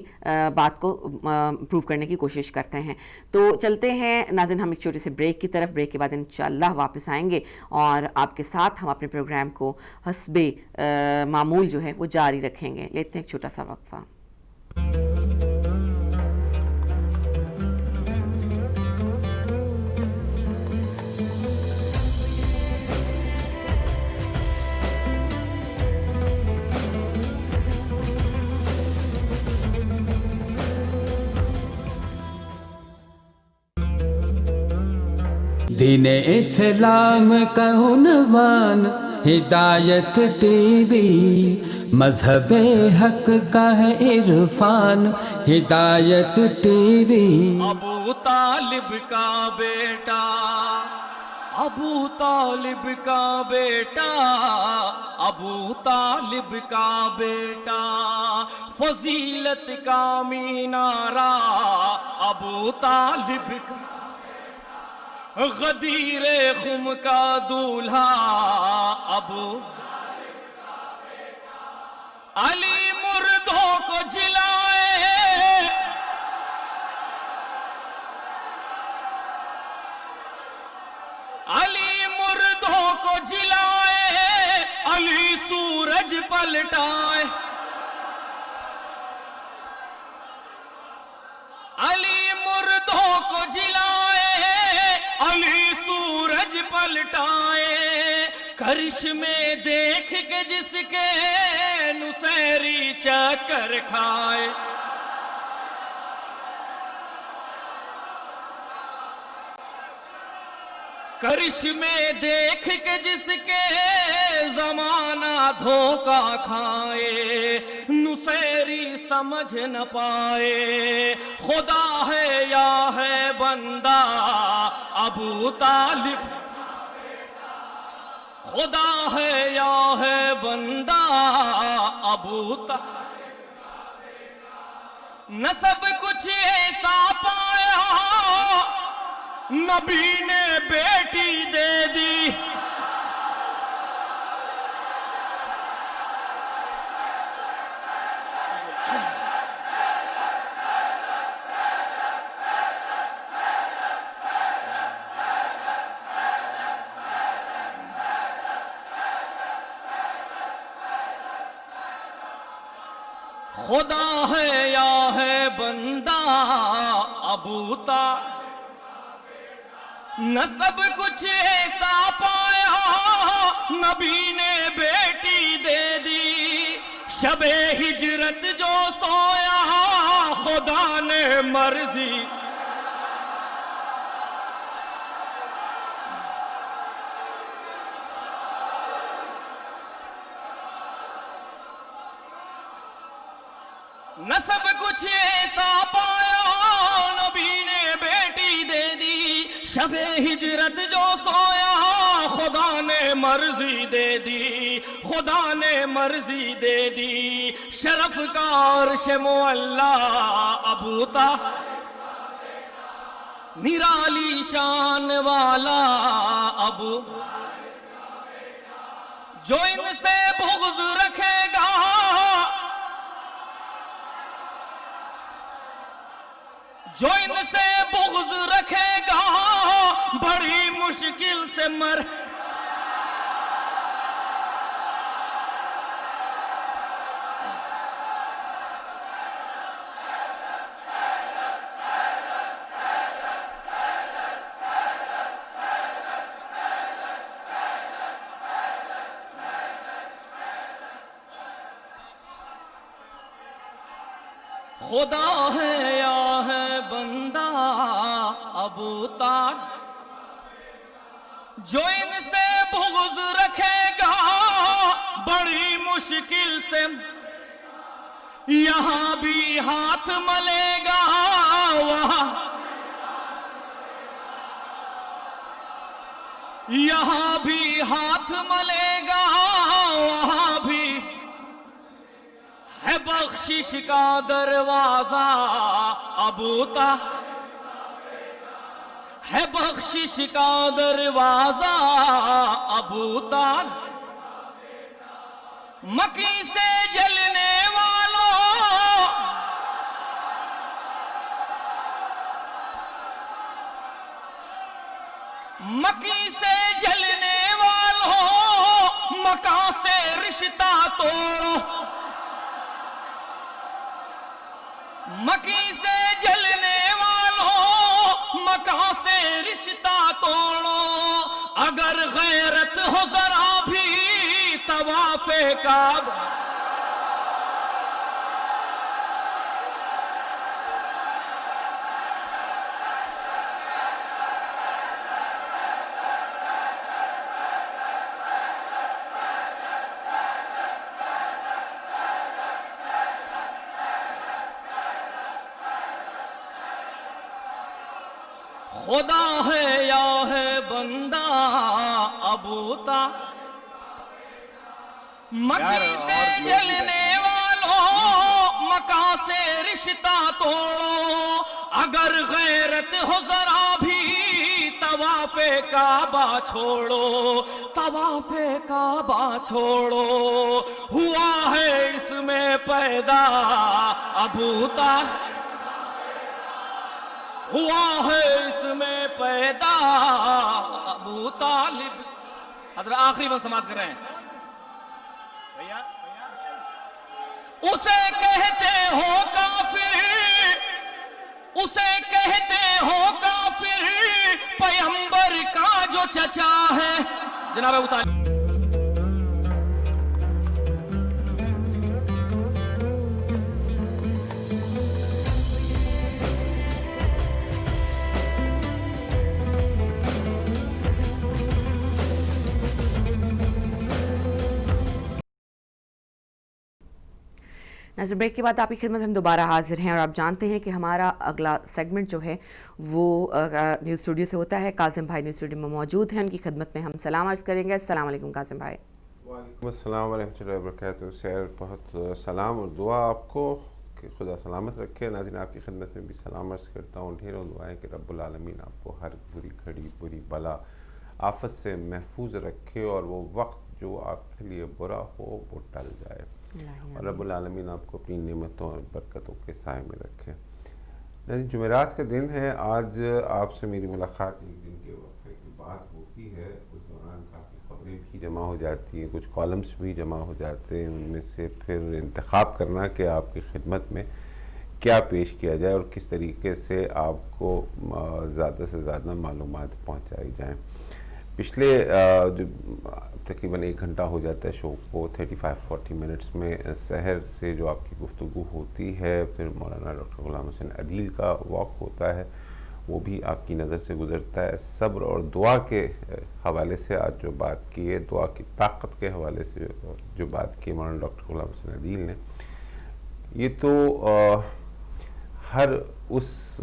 بات کو پروو کرنے کی کوشش کرتے ہیں۔ تو چلتے ہیں ناظرین ہم ایک چھوٹے سے بریک کی طرف، بریک کے بعد انشاءاللہ واپس آئیں گے اور آپ کے ساتھ ہم اپنے پروگرام کو حسب معمول جو ہے وہ جاری رکھیں گے۔ لیتے ہیں ایک چھوٹا سا وقفہ۔ دین اسلام کا عنوان ہدایت ٹی وی، مذہب حق کا ہے عرفان ہدایت ٹی وی۔ ابو طالب کا بیٹا، ابو طالب کا بیٹا، ابو طالب کا بیٹا، فضیلت کا مینارہ ابو طالب کا، غدیر خم کا دولہا ابو علی مردوں کو جلائے، علی مردوں کو جلائے، علی سورج پلٹائے، علی مردوں کو جلائے، علی سورج پلٹائے، کرشمے دیکھ کے جس کے نصیری چکر کھائے، کرشمے دیکھ کے جس کے زمانہ دھوکہ کھائے، نصیری سمجھ نہ پائے، خدا ہے یا ہے بندہ ابو طالب، خدا ہے یا ہے بندہ ابو طالب، نہ سب کچھ ایسا پایا نبی نے بیٹی دے دی، خدا ہے یا ہے بندہ ابو طالب، نہ سب کچھ ایسا پایا نبی نے بیٹی دے دی، شب ہجرت جو سویا خدا نے مرضی، نسب کچھ ایسا پایا نبی نے بیٹی دے دی شب ہجرت جو سویا خدا نے مرضی دے دی خدا نے مرضی دے دی شرف کا عرش معلا ابو طالب نرالی شان والا ابو جو ان سے بغض رکھے گا جو ان سے بغض رکھے گا بڑی مشکل سے مر خدا ہے یا ہے بندہ ابو طالب جو ان سے بغض رکھے گا بڑی مشکل سے یہاں بھی ہاتھ ملے گا وہاں یہاں بھی ہاتھ ملے گا وہاں بھی ہے بخشش کا دروازہ ابو طالب ہے بخشش کا دروازہ ابو طالب مکی سے جلنے والوں مکی سے جلنے والوں مکہ سے رشتہ توڑو مکی سے جلنے والوں مکہ سے رشتہ توڑو اگر غیرت ہو ذرا بھی طواف کعبہ خدا ہے یا ہے بندہ ابو طالب مکی سے جلنے والوں مکہ سے رشتہ توڑو اگر غیرت ہو ذرا بھی طواف کعبہ چھوڑو طواف کعبہ چھوڑو ہوا ہے اس میں پیدا ابو طالب ہوا ہے اس میں پیدا ابو طالب حضرت آخری بات سماعت کر رہے ہیں اسے کہتے ہو کافر اسے کہتے ہو کافر پیغمبر کا جو چچا ہے جناب ابو طالب ناظرین بریک کے بعد آپ کی خدمت میں ہم دوبارہ حاضر ہیں اور آپ جانتے ہیں کہ ہمارا اگلا سیگمنٹ جو ہے وہ نیوز اسٹوڈیو سے ہوتا ہے. کاظم بھائی نیوز اسٹوڈیو میں موجود ہیں, ان کی خدمت میں ہم سلام عرض کریں گے. السلام علیکم کاظم بھائی. وعلیکم السلام ورحمۃ اللہ وبرکاتہ. سیر بہت سلام اور دعا آپ کو کہ خدا سلامت رکھے. ناظرین آپ کی خدمت میں بھی سلام عرض کرتا ہوں. ڈھیروں دعائیں کہ رب العالمین آپ کو ہر بری گھڑی بری بلا آفت سے محفوظ رکھے اور وہ وقت جو آپ کے لیے برا ہو وہ ٹل جائے اور رب العالمین آپ کو اپنی نعمتوں اور برکتوں کے سائے میں رکھے. جمعرات کا دن ہے. آج آپ سے میری ملاقات ایک دن کے وقفے کے بعد ہوتی ہے. اس دوران کافی خبریں بھی جمع ہو جاتی ہیں, کچھ کالمز بھی جمع ہو جاتے ہیں. ان میں سے پھر انتخاب کرنا کہ آپ کی خدمت میں کیا پیش کیا جائے اور کس طریقے سے آپ کو زیادہ سے زیادہ معلومات پہنچائی جائیں. پچھلے جو تقریباً 1 گھنٹہ ہو جاتا ہے شو کو, 35-40 منٹس میں سحر سے جو آپ کی گفتگو ہوتی ہے, پھر مولانا ڈاکٹر غلام حسین عدیل کا واک ہوتا ہے, وہ بھی آپ کی نظر سے گزرتا ہے. صبر اور دعا کے حوالے سے آج جو بات کی ہے, دعا کی طاقت کے حوالے سے جو بات کی مولانا ڈاکٹر غلام حسین عدیل نے, یہ تو ہر اس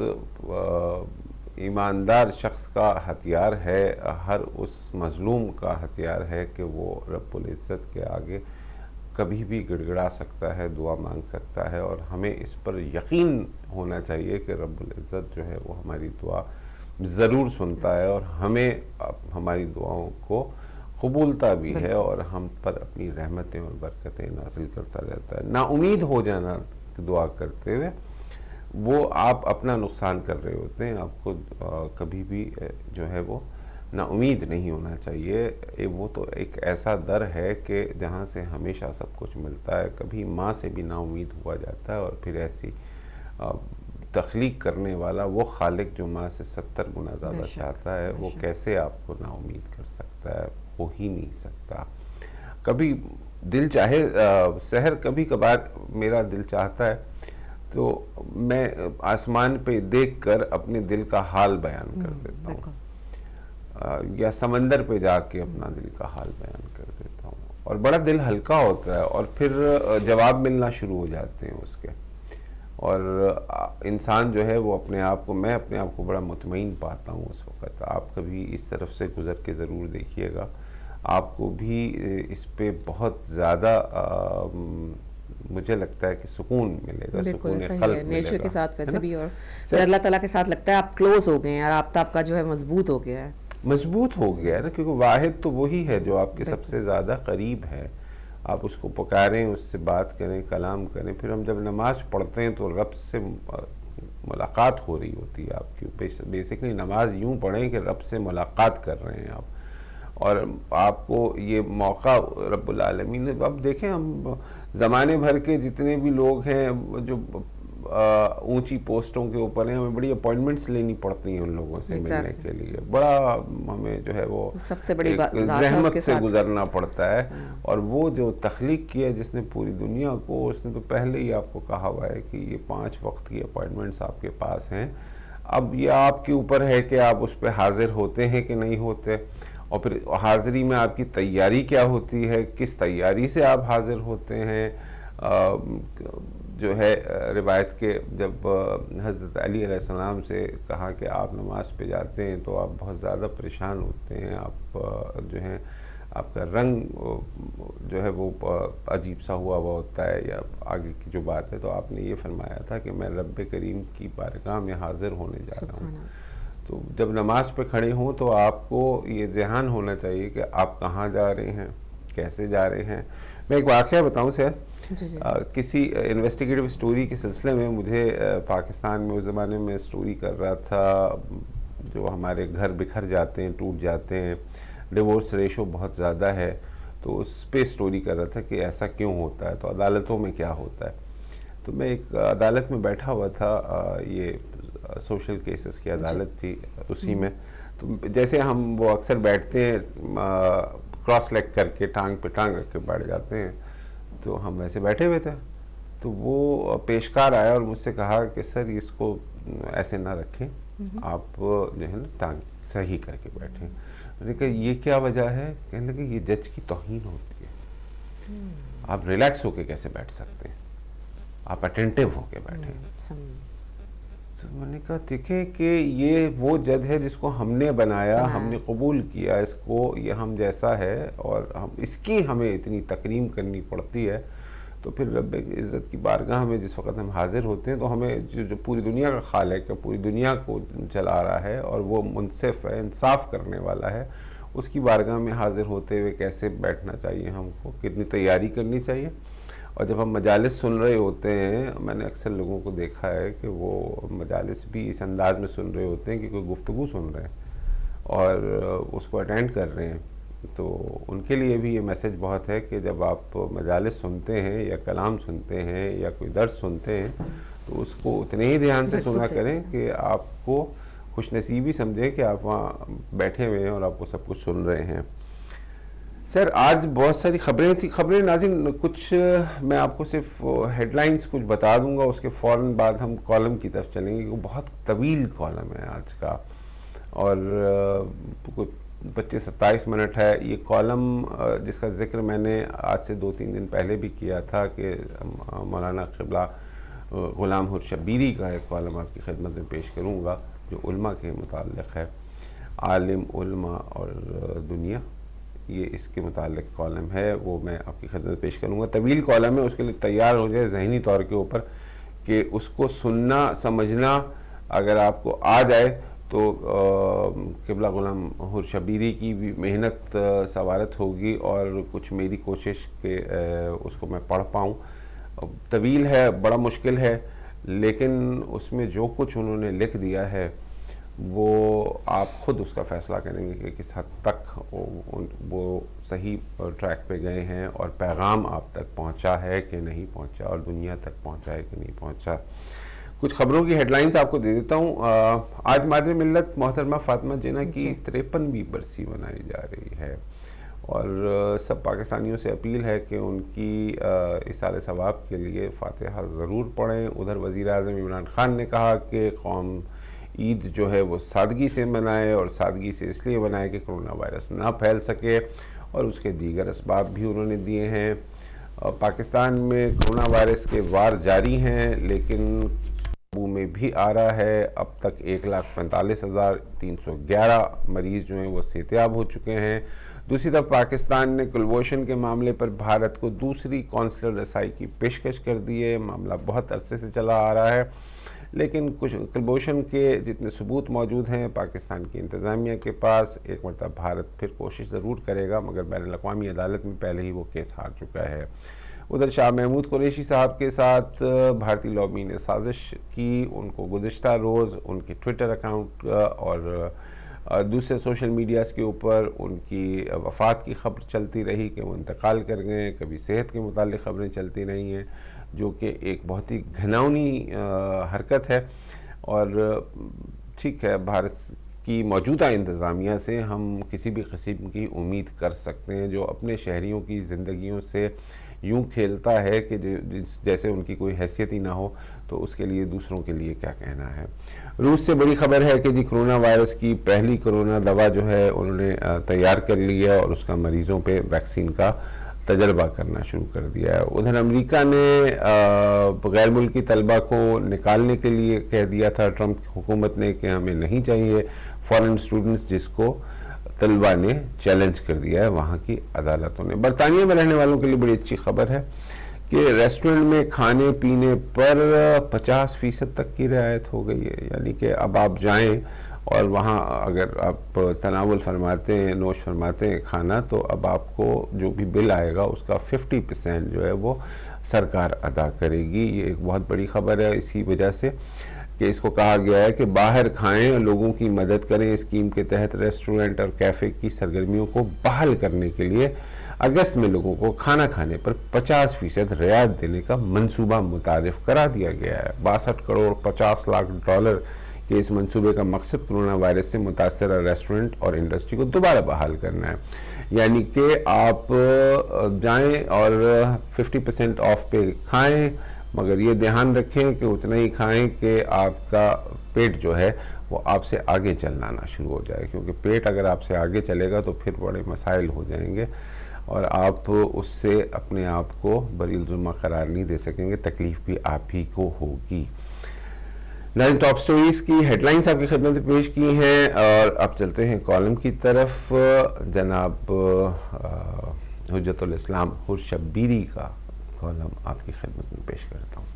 ایماندار شخص کا ہتھیار ہے، ہر اس مظلوم کا ہتھیار ہے کہ وہ رب العزت کے آگے کبھی بھی گڑ گڑا سکتا ہے، دعا مانگ سکتا ہے، اور ہمیں اس پر یقین ہونا چاہیے کہ رب العزت جو ہے وہ ہماری دعا ضرور سنتا ہے اور ہمیں ہماری دعاؤں کو قبولتا بھی ہے اور ہم پر اپنی رحمتیں اور برکتیں نازل کرتا رہتا ہے۔ نا امید ہو جانا دعا کرتے ہوئے، وہ آپ اپنا نقصان کر رہے ہوتے ہیں۔ آپ کو کبھی بھی جو ہے وہ نا امید نہیں ہونا چاہیے۔ وہ تو ایک ایسا در ہے کہ جہاں سے ہمیشہ سب کچھ ملتا ہے۔ کبھی ماں سے بھی نا امید ہوا جاتا ہے، اور پھر ایسی تخلیق کرنے والا وہ خالق جو ماں سے 70 گنا زیادہ چاہتا ہے، وہ کیسے آپ کو نا امید کر سکتا ہے؟ ہو ہی نہیں سکتا۔ کبھی دل چاہے، سحر کبھی کبھار میرا دل چاہتا ہے تو میں آسمان پہ دیکھ کر اپنے دل کا حال بیان کر دیتا ہوں، یا سمندر پہ جا کے اپنا دل کا حال بیان کر دیتا ہوں، اور بڑا دل ہلکا ہوتا ہے، اور پھر جواب ملنا شروع ہو جاتے ہیں اس کے، اور انسان جو ہے وہ اپنے آپ کو، میں اپنے آپ کو بڑا مطمئن پاتا ہوں اس وقت۔ آپ کبھی اس طرف سے گزر کے ضرور دیکھیے گا، آپ کو بھی اس پہ بہت زیادہ مجھے لگتا ہے کہ سکون ملے گا، سکون قلب ملے گا۔ نیچر کے ساتھ ویسے بھی، اور اللہ تعالیٰ کے ساتھ لگتا ہے آپ کلوز ہو گئے ہیں، اور رابطہ آپ کا جو ہے مضبوط ہو گیا ہے، مضبوط ہو گیا ہے نا، کیونکہ واحد تو وہی ہے جو آپ کے سب سے زیادہ قریب ہے۔ آپ اس کو پکاریں، اس سے بات کریں، کلام کریں۔ پھر ہم جب نماز پڑھتے ہیں تو رب سے ملاقات ہو رہی ہوتی ہے آپ کی۔ بیسیکلی نماز یوں پڑھیں کہ رب سے ملاقات کر رہے ہیں آپ، اور آپ کو یہ موقع رب العالمین نے، اب دیکھیں ہم زمانے بھر کے جتنے بھی لوگ ہیں جو اونچی پوسٹوں کے اوپر ہیں، ہمیں بڑی اپوائنٹمنٹس لینی پڑتی ہیں ان لوگوں سے ملنے کے لیے، بڑا ہمیں جو ہے وہ سب سے بڑی زحمت سے گزرنا پڑتا ہے۔ اور وہ جو تخلیق کیا جس نے پوری دنیا کو، اس نے تو پہلے ہی آپ کو کہا ہوا ہے کہ یہ 5 وقت کی اپوائنٹمنٹس آپ کے پاس ہیں۔ اب یہ آپ کے اوپر ہے کہ آپ اس پہ حاضر ہوتے ہیں کہ نہیں ہوتے، اور پھر حاضری میں آپ کی تیاری کیا ہوتی ہے، کس تیاری سے آپ حاضر ہوتے ہیں۔ جو ہے روایت کے جب حضرت علی علیہ السلام سے کہا کہ آپ نماز پہ جاتے ہیں تو آپ بہت زیادہ پریشان ہوتے ہیں، آپ جو ہیں آپ کا رنگ جو ہے وہ عجیب سا ہوا ہوتا ہے، یا آگے کی جو بات ہے، تو آپ نے یہ فرمایا تھا کہ میں رب کریم کی بارگاہ میں حاضر ہونے جا رہا ہوں۔ تو جب نماز پہ کھڑے ہوں تو آپ کو یہ ذہن ہونا چاہیے کہ آپ کہاں جا رہے ہیں، کیسے جا رہے ہیں۔ میں ایک واقعہ بتاؤں سر، کسی انویسٹیگیٹو سٹوری کے سلسلے میں مجھے پاکستان میں اس زمانے میں سٹوری کر رہا تھا، جو ہمارے گھر بکھر جاتے ہیں، ٹوٹ جاتے ہیں، ڈیورس ریشو بہت زیادہ ہے، تو اس پہ سٹوری کر رہا تھا کہ ایسا کیوں ہوتا ہے، تو عدالتوں میں کیا ہوتا ہے۔ تو میں ایک عدالت میں بیٹھا ہوا تھا، یہ سوشل کیسز کی عدالت تھی، اسی میں تو جیسے ہم وہ اکثر بیٹھتے ہیں کراس لیگ کر کے، ٹانگ پہ ٹانگ رکھ کے بیٹھ جاتے ہیں، تو ہم ویسے بیٹھے ہوئے تھے۔ تو وہ پیشکار آیا اور مجھ سے کہا کہ سر اس کو ایسے نہ رکھیں، آپ جو ہے نا ٹانگ صحیح کر کے بیٹھیں۔ میں نے کہا یہ کیا وجہ ہے؟ کہنے لگے یہ جج کی توہین ہوتی ہے، آپ ریلیکس ہو کے کیسے بیٹھ سکتے ہیں، آپ اٹینٹیو ہو کے بیٹھیں۔ تو میں نے کہا دیکھیں کہ یہ وہ جج ہے جس کو ہم نے بنایا، ہم نے قبول کیا اس کو، یہ ہم جیسا ہے، اور ہم اس کی ہمیں اتنی تکریم کرنی پڑتی ہے۔ تو پھر رب عزت کی بارگاہ میں جس وقت ہم حاضر ہوتے ہیں تو ہمیں جو پوری دنیا کا خالق ہے، پوری دنیا کو چلا رہا ہے، اور وہ منصف ہے، انصاف کرنے والا ہے، اس کی بارگاہ میں حاضر ہوتے ہوئے کیسے بیٹھنا چاہیے ہم کو، کتنی تیاری کرنی چاہیے۔ اور جب ہم مجالس سن رہے ہوتے ہیں، میں نے اکثر لوگوں کو دیکھا ہے کہ وہ مجالس بھی اس انداز میں سن رہے ہوتے ہیں کہ کوئی گفتگو سن رہے ہیں اور اس کو اٹینڈ کر رہے ہیں، تو ان کے لیے بھی یہ میسج بہت ہے کہ جب آپ مجالس سنتے ہیں یا کلام سنتے ہیں یا کوئی درس سنتے ہیں تو اس کو اتنے ہی دھیان سے سنا کریں کہ آپ کو خوش نصیبی سمجھیں کہ آپ وہاں بیٹھے ہوئے ہیں اور آپ کو سب کچھ سن رہے ہیں۔ سر آج بہت ساری خبریں تھیں، خبریں ناظرین کچھ میں آپ کو صرف ہیڈ لائنز کچھ بتا دوں گا، اس کے فوراً بعد ہم کالم کی طرف چلیں گے، وہ بہت طویل کالم ہے آج کا، اور 25-27 منٹ ہے. یہ کالم جس کا ذکر میں نے آج سے 2-3 دن پہلے بھی کیا تھا کہ مولانا قبلہ غلام حر شبیری کا ایک کالم آپ کی خدمت میں پیش کروں گا جو علماء کے متعلق ہے. عالم، علماء اور دنیا، یہ اس کے متعلق کالم ہے، وہ میں آپ کی خدمت پیش کروں گا. طویل کالم ہے، اس کے لیے تیار ہو جائے ذہنی طور کے اوپر کہ اس کو سننا سمجھنا اگر آپ کو آ جائے تو قبلہ غلام حر شبیری کی بھی محنت سوارت ہوگی اور کچھ میری کوشش کہ اس کو میں پڑھ پاؤں. طویل ہے، بڑا مشکل ہے، لیکن اس میں جو کچھ انہوں نے لکھ دیا ہے وہ آپ خود اس کا فیصلہ کریں گے کہ کس حد تک وہ صحیح ٹریک پہ گئے ہیں اور پیغام آپ تک پہنچا ہے کہ نہیں پہنچا اور دنیا تک پہنچا ہے کہ نہیں پہنچا. کچھ خبروں کی ہیڈ لائنز آپ کو دے دیتا ہوں. آج مادر ملت محترمہ فاطمہ جناح کی 53ویں برسی منائی جا رہی ہے اور سب پاکستانیوں سے اپیل ہے کہ ان کی ایصال ثواب کے لیے فاتحہ ضرور پڑھیں. ادھر وزیر اعظم عمران خان نے کہا کہ قوم عید جو ہے وہ سادگی سے منائے اور سادگی سے اس لیے منائے کہ کرونا وائرس نہ پھیل سکے اور اس کے دیگر اسباب بھی انہوں نے دیے ہیں. پاکستان میں کرونا وائرس کے وار جاری ہیں لیکن قابو میں بھی آ رہا ہے. اب تک 1,45,311 مریض جو ہیں وہ صحتیاب ہو چکے ہیں. دوسری طرف پاکستان نے کلبھوشن کے معاملے پر بھارت کو دوسری کونسلر رسائی کی پیشکش کر دی ہے. معاملہ بہت عرصے سے چلا آ رہا ہے لیکن کچھ کلبھوشن کے جتنے ثبوت موجود ہیں پاکستان کی انتظامیہ کے پاس، ایک مرتبہ بھارت پھر کوشش ضرور کرے گا مگر بین الاقوامی عدالت میں پہلے ہی وہ کیس ہار چکا ہے. ادھر شاہ محمود قریشی صاحب کے ساتھ بھارتی لابی نے سازش کی. ان کو گزشتہ روز ان کے ٹویٹر اکاؤنٹ اور دوسرے سوشل میڈیاز کے اوپر ان کی وفات کی خبر چلتی رہی کہ وہ انتقال کر گئے. کبھی صحت کے متعلق خبریں چلتی رہی ہیں جو کہ ایک بہت ہی گھناؤنی حرکت ہے. اور ٹھیک ہے، بھارت کی موجودہ انتظامیہ سے ہم کسی بھی قسم کی امید کر سکتے ہیں جو اپنے شہریوں کی زندگیوں سے یوں کھیلتا ہے کہ جیسے ان کی کوئی حیثیت ہی نہ ہو، تو اس کے لیے دوسروں کے لیے کیا کہنا ہے. روس سے بڑی خبر ہے کہ کرونا وائرس کی پہلی کرونا دوا جو ہے انہوں نے تیار کر لی ہے اور اس کا مریضوں پہ ویکسین کا تجربہ کرنا شروع کر دیا ہے. ادھر امریکہ نے غیر ملکی طلبہ کو نکالنے کے لیے کہہ دیا تھا ٹرمپ حکومت نے کہ ہمیں نہیں چاہیے فارن اسٹوڈنٹس، جس کو طلبہ نے چیلنج کر دیا ہے وہاں کی عدالتوں نے. برطانیہ میں رہنے والوں کے لیے بڑی اچھی خبر ہے کہ ریسٹورنٹ میں کھانے پینے پر 50% تک کی رعایت ہو گئی ہے. یعنی کہ اب آپ جائیں اور وہاں اگر آپ تناول فرماتے ہیں، نوش فرماتے ہیں کھانا، تو اب آپ کو جو بھی بل آئے گا اس کا 50% جو ہے وہ سرکار ادا کرے گی. یہ ایک بہت بڑی خبر ہے اسی وجہ سے کہ اس کو کہا گیا ہے کہ باہر کھائیں، لوگوں کی مدد کریں. اسکیم کے تحت ریسٹورنٹ اور کیفے کی سرگرمیوں کو بحال کرنے کے لیے اگست میں لوگوں کو کھانا کھانے پر 50% رعایت دینے کا منصوبہ متعارف کرا دیا گیا ہے. 62 کروڑ 50 لاکھ ڈالر کے اس منصوبے کا مقصد کرونا وائرس سے متاثرہ ریسٹورنٹ اور انڈسٹری کو دوبارہ بحال کرنا ہے. یعنی کہ آپ جائیں اور 50% آف پہ کھائیں، مگر یہ دھیان رکھیں کہ اتنا ہی کھائیں کہ آپ کا پیٹ جو ہے وہ آپ سے آگے چلنا نہ شروع ہو جائے، کیونکہ پیٹ اگر آپ سے آگے چلے گا تو پھر بڑے مسائل ہو جائیں گے اور آپ اس سے اپنے آپ کو بری الظلمہ قرار نہیں دے سکیں گے. تکلیف بھی آپ ہی کو ہوگی. نائن ٹاپ سٹوریز کی ہیڈ لائنز آپ کی خدمت میں پیش کی ہیں اور اب چلتے ہیں کالم کی طرف. جناب حجت الاسلام حر شبیری کا کالم آپ کی خدمت میں پیش کرتا ہوں.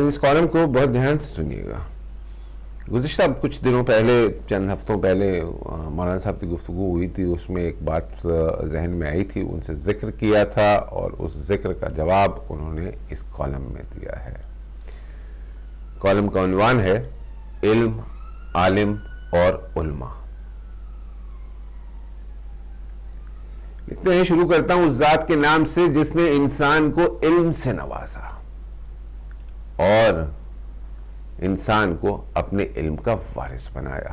اس کالم کو بہت دھیان سے سنیے گا. گزشتہ کچھ دنوں پہلے، چند ہفتوں پہلے مولانا صاحب کی گفتگو ہوئی تھی، اس میں ایک بات ذہن میں آئی تھی، ان سے ذکر کیا تھا اور اس ذکر کا جواب انہوں نے اس کالم میں دیا ہے. کالم کا عنوان ہے علم، عالم اور علماء. لکھتے ہیں، شروع کرتا ہوں اس ذات کے نام سے جس نے انسان کو علم سے نوازا اور انسان کو اپنے علم کا وارث بنایا.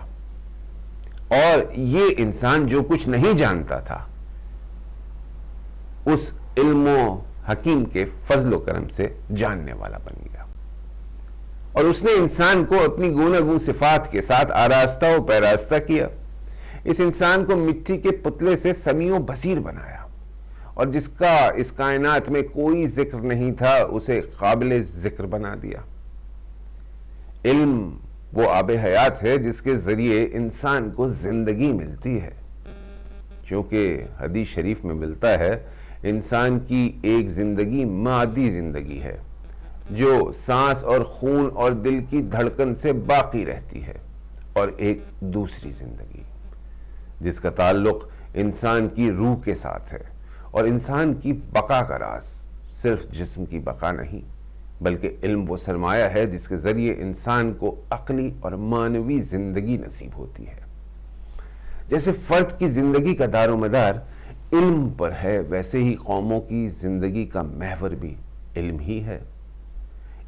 اور یہ انسان جو کچھ نہیں جانتا تھا اس علم و حکیم کے فضل و کرم سے جاننے والا بن گیا، اور اس نے انسان کو اپنی گوناگون صفات کے ساتھ آراستہ و پیراستہ کیا. اس انسان کو مٹی کے پتلے سے سمیع و بصیر بنایا، اور جس کا اس کائنات میں کوئی ذکر نہیں تھا اسے قابل ذکر بنا دیا. علم وہ آب حیات ہے جس کے ذریعے انسان کو زندگی ملتی ہے، کیونکہ حدیث شریف میں ملتا ہے انسان کی ایک زندگی مادی زندگی ہے جو سانس اور خون اور دل کی دھڑکن سے باقی رہتی ہے، اور ایک دوسری زندگی جس کا تعلق انسان کی روح کے ساتھ ہے. اور انسان کی بقا کا راز صرف جسم کی بقا نہیں بلکہ علم وہ سرمایہ ہے جس کے ذریعے انسان کو عقلی اور معنوی زندگی نصیب ہوتی ہے. جیسے فرد کی زندگی کا دار و مدار علم پر ہے، ویسے ہی قوموں کی زندگی کا محور بھی علم ہی ہے.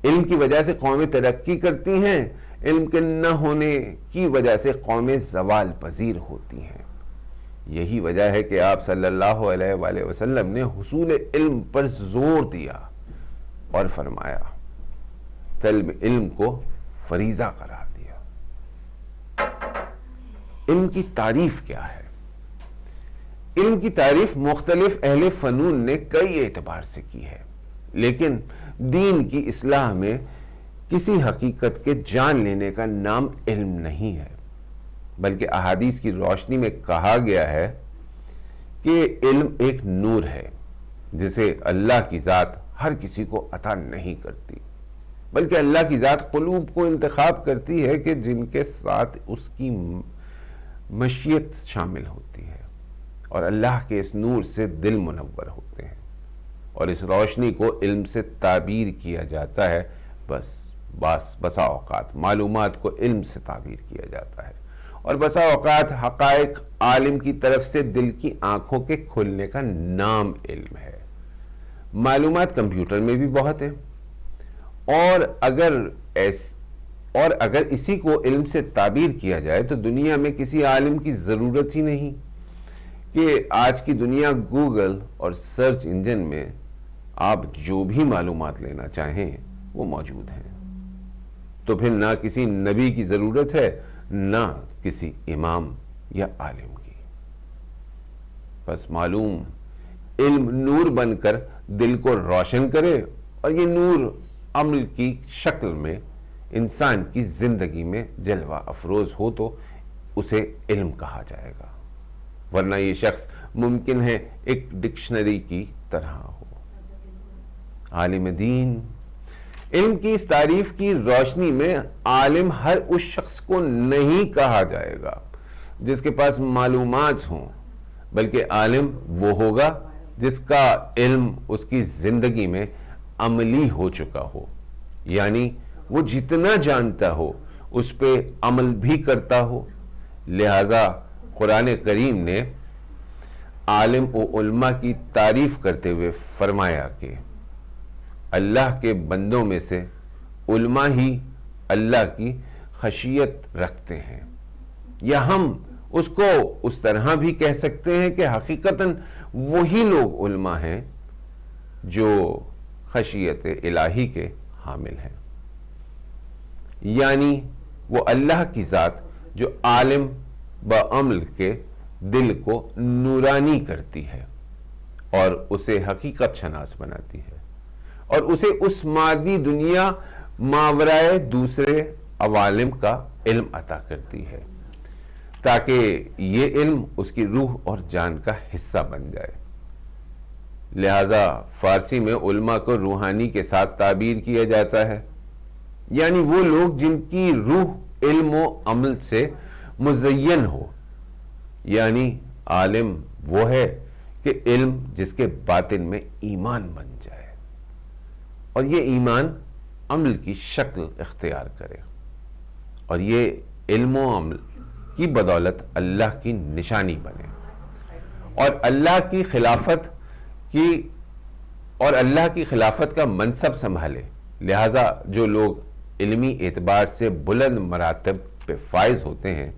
علم کی وجہ سے قومیں ترقی کرتی ہیں، علم کے نہ ہونے کی وجہ سے قومیں زوال پذیر ہوتی ہیں. یہی وجہ ہے کہ آپ صلی اللہ علیہ وآلہ وسلم نے حصول علم پر زور دیا اور فرمایا، طلب علم کو فریضہ قرار دیا. علم کی تعریف کیا ہے؟ علم کی تعریف مختلف اہل فنون نے کئی اعتبار سے کی ہے، لیکن دین کی اصلاح میں کسی حقیقت کے جان لینے کا نام علم نہیں ہے، بلکہ احادیث کی روشنی میں کہا گیا ہے کہ علم ایک نور ہے جسے اللہ کی ذات ہر کسی کو عطا نہیں کرتی، بلکہ اللہ کی ذات قلوب کو انتخاب کرتی ہے کہ جن کے ساتھ اس کی مشیت شامل ہوتی ہے، اور اللہ کے اس نور سے دل منور ہوتے ہیں، اور اس روشنی کو علم سے تعبیر کیا جاتا ہے. بسا اوقات معلومات کو علم سے تعبیر کیا جاتا ہے، اور بسا اوقات حقائق عالم کی طرف سے دل کی آنکھوں کے کھلنے کا نام علم ہے. معلومات کمپیوٹر میں بھی بہت ہیں، اور اگر اسی کو علم سے تعبیر کیا جائے تو دنیا میں کسی عالم کی ضرورت ہی نہیں کہ آج کی دنیا گوگل اور سرچ انجن میں آپ جو بھی معلومات لینا چاہیں وہ موجود ہیں. تو پھر نہ کسی نبی کی ضرورت ہے نہ کسی امام یا عالم کی. بس معلوم علم نور بن کر دل کو روشن کرے، اور یہ نور عمل کی شکل میں انسان کی زندگی میں جلوہ افروز ہو تو اسے علم کہا جائے گا، ورنہ یہ شخص ممکن ہے ایک ڈکشنری کی طرح ہو. عالم دین. علم کی اس تعریف کی روشنی میں عالم ہر اس شخص کو نہیں کہا جائے گا جس کے پاس معلومات ہوں، بلکہ عالم وہ ہوگا جس کا علم اس کی زندگی میں عملی ہو چکا ہو، یعنی وہ جتنا جانتا ہو اس پہ عمل بھی کرتا ہو. لہذا قرآن کریم نے عالم و علماء کی تعریف کرتے ہوئے فرمایا کہ اللہ کے بندوں میں سے علماء ہی اللہ کی خشیت رکھتے ہیں، یا ہم اس کو اس طرح بھی کہہ سکتے ہیں کہ حقیقتاً وہی لوگ علماء ہیں جو خشیت الہی کے حامل ہیں، یعنی وہ اللہ کی ذات جو عالم بعمل کے دل کو نورانی کرتی ہے اور اسے حقیقت شناس بناتی ہے، اور اسے اس مادی دنیا ماورائے دوسرے عوالم کا علم عطا کرتی ہے تاکہ یہ علم اس کی روح اور جان کا حصہ بن جائے. لہذا فارسی میں علماء کو روحانی کے ساتھ تعبیر کیا جاتا ہے، یعنی وہ لوگ جن کی روح علم و عمل سے مزین ہو. یعنی عالم وہ ہے کہ علم جس کے باطن میں ایمان بن جائے اور یہ ایمان عمل کی شکل اختیار کرے، اور یہ علم و عمل کی بدولت اللہ کی نشانی بنے اور اللہ کی خلافت کا منصب سنبھالے. لہذا جو لوگ علمی اعتبار سے بلند مراتب پہ فائز ہوتے ہیں،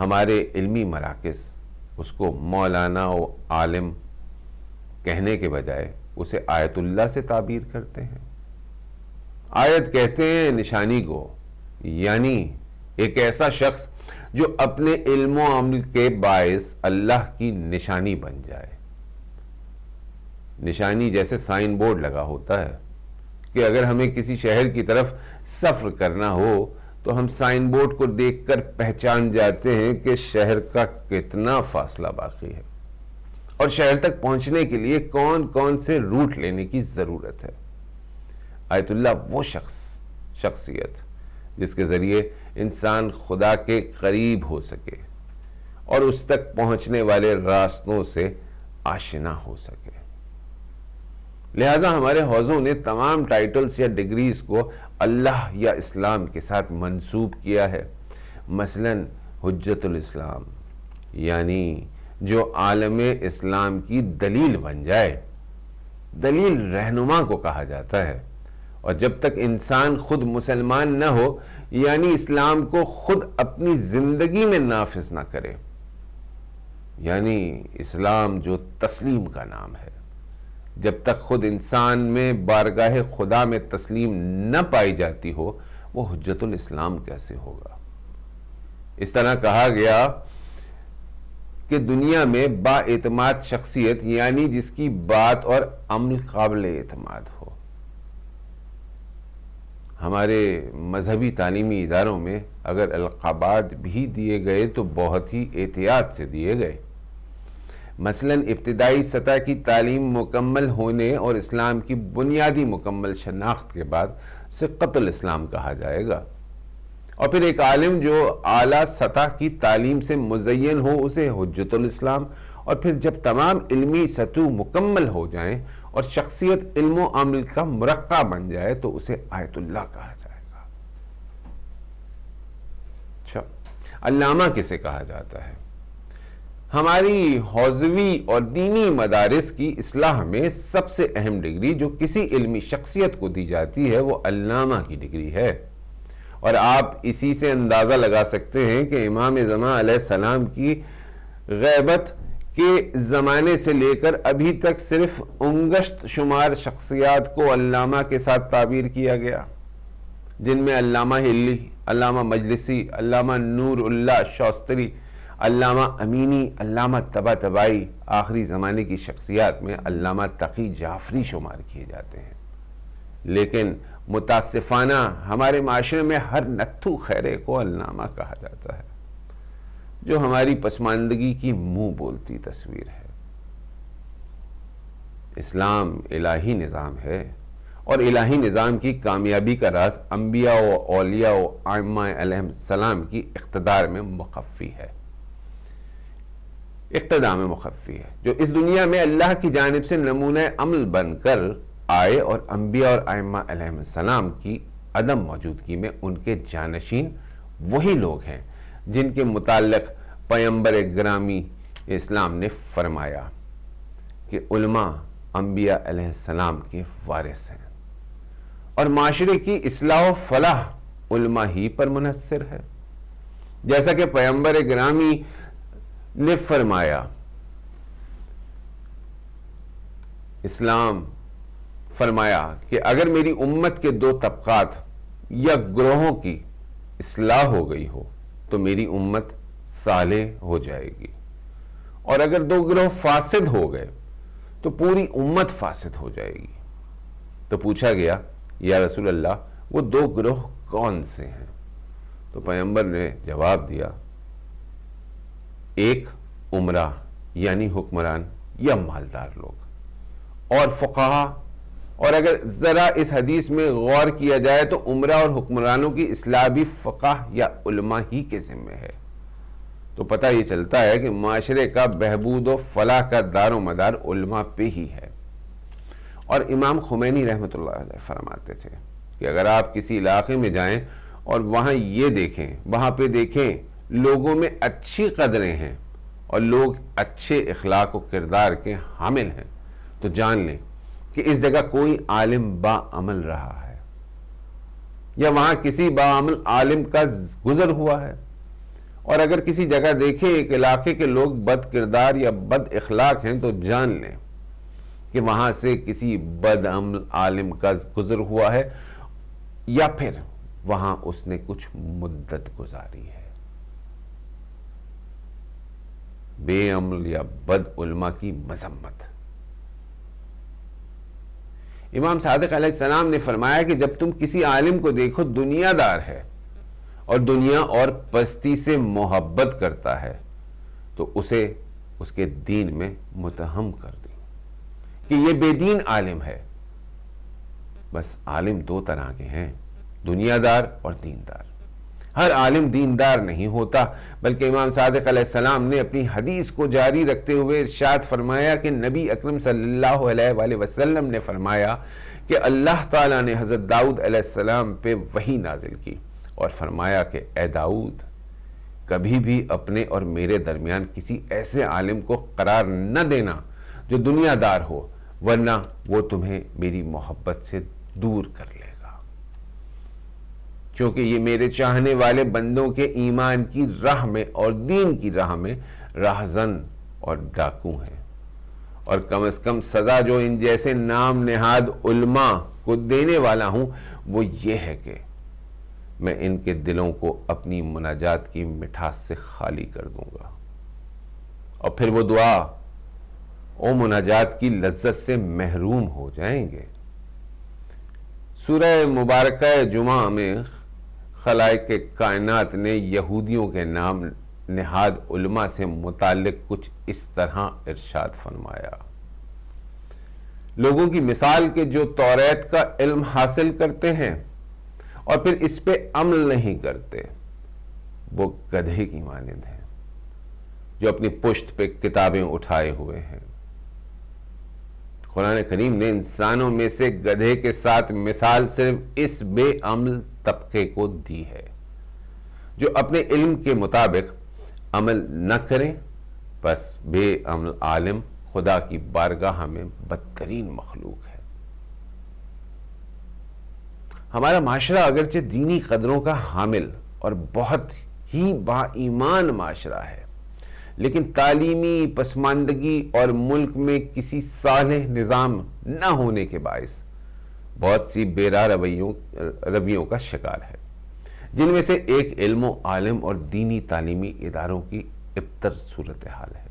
ہمارے علمی مراکز اس کو مولانا و عالم کہنے کے بجائے اسے آیت اللہ سے تعبیر کرتے ہیں. آیت کہتے ہیں نشانی کو، یعنی ایک ایسا شخص جو اپنے علم و عمل کے باعث اللہ کی نشانی بن جائے. نشانی جیسے سائن بورڈ لگا ہوتا ہے کہ اگر ہمیں کسی شہر کی طرف سفر کرنا ہو تو ہم سائن بورڈ کو دیکھ کر پہچان جاتے ہیں کہ شہر کا کتنا فاصلہ باقی ہے اور شہر تک پہنچنے کے لیے کون کون سے روٹ لینے کی ضرورت ہے. آیت اللہ وہ شخصیت جس کے ذریعے انسان خدا کے قریب ہو سکے اور اس تک پہنچنے والے راستوں سے آشنا ہو سکے. لہٰذا ہمارے حوضوں نے تمام ٹائٹلز یا ڈگریز کو اللہ یا اسلام کے ساتھ منسوب کیا ہے. مثلا حجت الاسلام، یعنی جو عالم اسلام کی دلیل بن جائے. دلیل رہنما کو کہا جاتا ہے، اور جب تک انسان خود مسلمان نہ ہو، یعنی اسلام کو خود اپنی زندگی میں نافذ نہ کرے، یعنی اسلام جو تسلیم کا نام ہے، جب تک خود انسان میں بارگاہ خدا میں تسلیم نہ پائی جاتی ہو، وہ حجت الاسلام کیسے ہوگا؟ اس طرح کہا گیا کہ دنیا میں با اعتماد شخصیت یعنی جس کی بات اور عمل قابل اعتماد ہو. ہمارے مذہبی تعلیمی اداروں میں اگر القابات بھی دیے گئے تو بہت ہی احتیاط سے دیے گئے. مثلا ابتدائی سطح کی تعلیم مکمل ہونے اور اسلام کی بنیادی مکمل شناخت کے بعد ثقۃ الاسلام کہا جائے گا، اور پھر ایک عالم جو اعلیٰ سطح کی تعلیم سے مزین ہو اسے حجت الاسلام، اور پھر جب تمام علمی سطح مکمل ہو جائیں اور شخصیت علم و عمل کا مرقع بن جائے تو اسے آیت اللہ کہا جائے گا. اچھا، علامہ کسے کہا جاتا ہے؟ ہماری حوزوی اور دینی مدارس کی اصلاح میں سب سے اہم ڈگری جو کسی علمی شخصیت کو دی جاتی ہے وہ علامہ کی ڈگری ہے. اور آپ اسی سے اندازہ لگا سکتے ہیں کہ امام زمان علیہ السلام کی غیبت کے زمانے سے لے کر ابھی تک صرف انگشت شمار شخصیات کو علامہ کے ساتھ تعبیر کیا گیا، جن میں علامہ ہلی، علامہ مجلسی، علامہ نور اللہ شوستری، علامہ امینی، علامہ طباطبائی، آخری زمانے کی شخصیات میں علامہ تقی جعفری شمار کیے جاتے ہیں. لیکن متاسفانہ ہمارے معاشرے میں ہر نتھو خیرے کو علامہ کہا جاتا ہے، جو ہماری پسماندگی کی منہ بولتی تصویر ہے. اسلام الہی نظام ہے، اور الہی نظام کی کامیابی کا راز انبیاء و اولیاء و ائمہ علیہ السلام کی اقتدار میں مخفی ہے. اقتدار میں مخفی ہے، جو اس دنیا میں اللہ کی جانب سے نمونہ عمل بن کر آئے، اور انبیاء اور ائمہ علیہ السلام کی عدم موجودگی میں ان کے جانشین وہی لوگ ہیں جن کے متعلق پیغمبر گرامی اسلام نے فرمایا کہ علماء انبیاء علیہ السلام کے وارث ہیں، اور معاشرے کی اصلاح و فلاح علماء ہی پر منحصر ہے. جیسا کہ پیغمبر گرامی نے فرمایا، اسلام فرمایا کہ اگر میری امت کے دو طبقات یا گروہوں کی اصلاح ہو گئی ہو تو میری امت صالح ہو جائے گی، اور اگر دو گروہ فاسد ہو گئے تو پوری امت فاسد ہو جائے گی. تو پوچھا گیا یا رسول اللہ وہ دو گروہ کون سے ہیں؟ تو پیغمبر نے جواب دیا، ایک عمرہ یعنی حکمران یا مالدار لوگ، اور فقہا. اور اگر ذرا اس حدیث میں غور کیا جائے تو عمرہ اور حکمرانوں کی اصلاح بھی فقہ یا علماء ہی کے ذمہ ہے. تو پتہ یہ چلتا ہے کہ معاشرے کا بہبود و فلاح کا دار و مدار علماء پہ ہی ہے. اور امام خمینی رحمۃ اللہ علیہ فرماتے تھے کہ اگر آپ کسی علاقے میں جائیں اور وہاں یہ دیکھیں، وہاں پہ دیکھیں لوگوں میں اچھی قدریں ہیں اور لوگ اچھے اخلاق و کردار کے حامل ہیں، تو جان لیں کہ اس جگہ کوئی عالم با عمل رہا ہے، یا وہاں کسی با عمل عالم کا گزر ہوا ہے. اور اگر کسی جگہ دیکھیں ایک علاقے کے لوگ بد کردار یا بد اخلاق ہیں تو جان لیں کہ وہاں سے کسی بد عمل عالم کا گزر ہوا ہے یا پھر وہاں اس نے کچھ مدت گزاری ہے۔ بے عمل یا بد علماء کی مذمت۔ امام صادق علیہ السلام نے فرمایا کہ جب تم کسی عالم کو دیکھو دنیا دار ہے اور دنیا اور پستی سے محبت کرتا ہے تو اسے اس کے دین میں متہم کر دیں کہ یہ بے دین عالم ہے۔ بس عالم دو طرح کے ہیں، دنیا دار اور دیندار۔ ہر عالم دیندار نہیں ہوتا، بلکہ امام صادق علیہ السلام نے اپنی حدیث کو جاری رکھتے ہوئے ارشاد فرمایا کہ نبی اکرم صلی اللہ علیہ وآلہ وسلم نے فرمایا کہ اللہ تعالیٰ نے حضرت داؤد علیہ السلام پہ وحی نازل کی اور فرمایا کہ اے داؤد، کبھی بھی اپنے اور میرے درمیان کسی ایسے عالم کو قرار نہ دینا جو دنیا دار ہو، ورنہ وہ تمہیں میری محبت سے دور کر لے گا، کیونکہ یہ میرے چاہنے والے بندوں کے ایمان کی راہ میں اور دین کی راہ میں راہزن اور ڈاکو ہیں، اور کم از کم سزا جو ان جیسے نام نہاد علماء کو دینے والا ہوں وہ یہ ہے کہ میں ان کے دلوں کو اپنی مناجات کی مٹھاس سے خالی کر دوں گا، اور پھر وہ دعا او مناجات کی لذت سے محروم ہو جائیں گے۔ سورہ مبارکہ جمعہ میں خلائق کائنات نے یہودیوں کے نام نہاد علماء سے متعلق کچھ اس طرح ارشاد فرمایا: لوگوں کی مثال کے جو توریت کا علم حاصل کرتے ہیں اور پھر اس پہ عمل نہیں کرتے، وہ گدھے کی مانند ہیں جو اپنی پشت پہ کتابیں اٹھائے ہوئے ہیں۔ قرآن کریم نے انسانوں میں سے گدھے کے ساتھ مثال صرف اس بے عمل طبقے کو دی ہے جو اپنے علم کے مطابق عمل نہ کریں۔ بس بے عمل عالم خدا کی بارگاہ میں بدترین مخلوق ہے۔ ہمارا معاشرہ اگرچہ دینی قدروں کا حامل اور بہت ہی با ایمان معاشرہ ہے، لیکن تعلیمی پسماندگی اور ملک میں کسی صالح نظام نہ ہونے کے باعث بہت سی بے راہ رویوں کا شکار ہے، جن میں سے ایک علم و عالم اور دینی تعلیمی اداروں کی ابتر صورتحال ہے،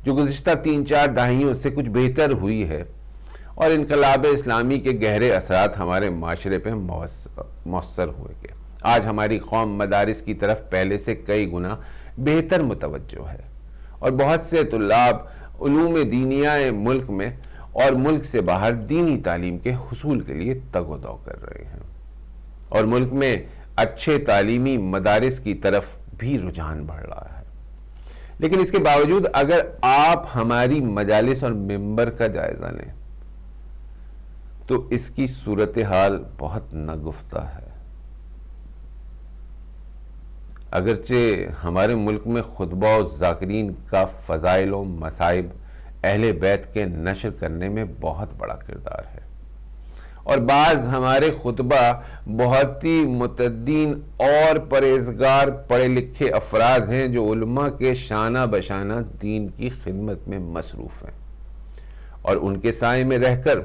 جو گزشتہ 3-4 دہائیوں سے کچھ بہتر ہوئی ہے، اور انقلاب اسلامی کے گہرے اثرات ہمارے معاشرے پہ مؤثر ہوئے کہ آج ہماری قوم مدارس کی طرف پہلے سے کئی گنا بہتر متوجہ ہے، اور بہت سے طلاب علوم دینیہ ملک میں اور ملک سے باہر دینی تعلیم کے حصول کے لیے تگ و دو کر رہے ہیں، اور ملک میں اچھے تعلیمی مدارس کی طرف بھی رجحان بڑھ رہا ہے۔ لیکن اس کے باوجود اگر آپ ہماری مجالس اور ممبر کا جائزہ لیں تو اس کی صورتحال بہت ناگفتہ ہے۔ اگرچہ ہمارے ملک میں خطبہ و ذاکرین کا فضائل و مصائب اہل بیت کے نشر کرنے میں بہت بڑا کردار ہے، اور بعض ہمارے خطبہ بہت ہی متدین اور پرہیزگار پڑھے لکھے افراد ہیں جو علماء کے شانہ بشانہ دین کی خدمت میں مصروف ہیں، اور ان کے سائے میں رہ کر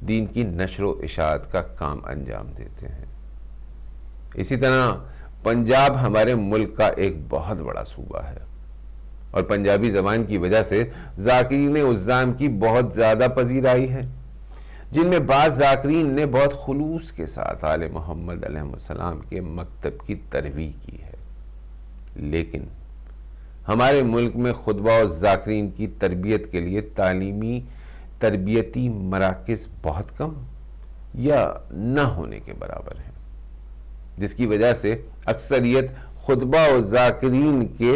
دین کی نشر و اشاعت کا کام انجام دیتے ہیں۔ اسی طرح پنجاب ہمارے ملک کا ایک بہت بڑا صوبہ ہے، اور پنجابی زبان کی وجہ سے ذاکرین عظام کی بہت زیادہ پذیرائی ہے، جن میں بعض ذاکرین نے بہت خلوص کے ساتھ آل محمد علیہ السلام کے مکتب کی ترویج کی ہے۔ لیکن ہمارے ملک میں خطبہ و ذاکرین کی تربیت کے لیے تربیتی مراکز بہت کم یا نہ ہونے کے برابر ہیں، جس کی وجہ سے اکثریت خطبہ و ذاکرین کے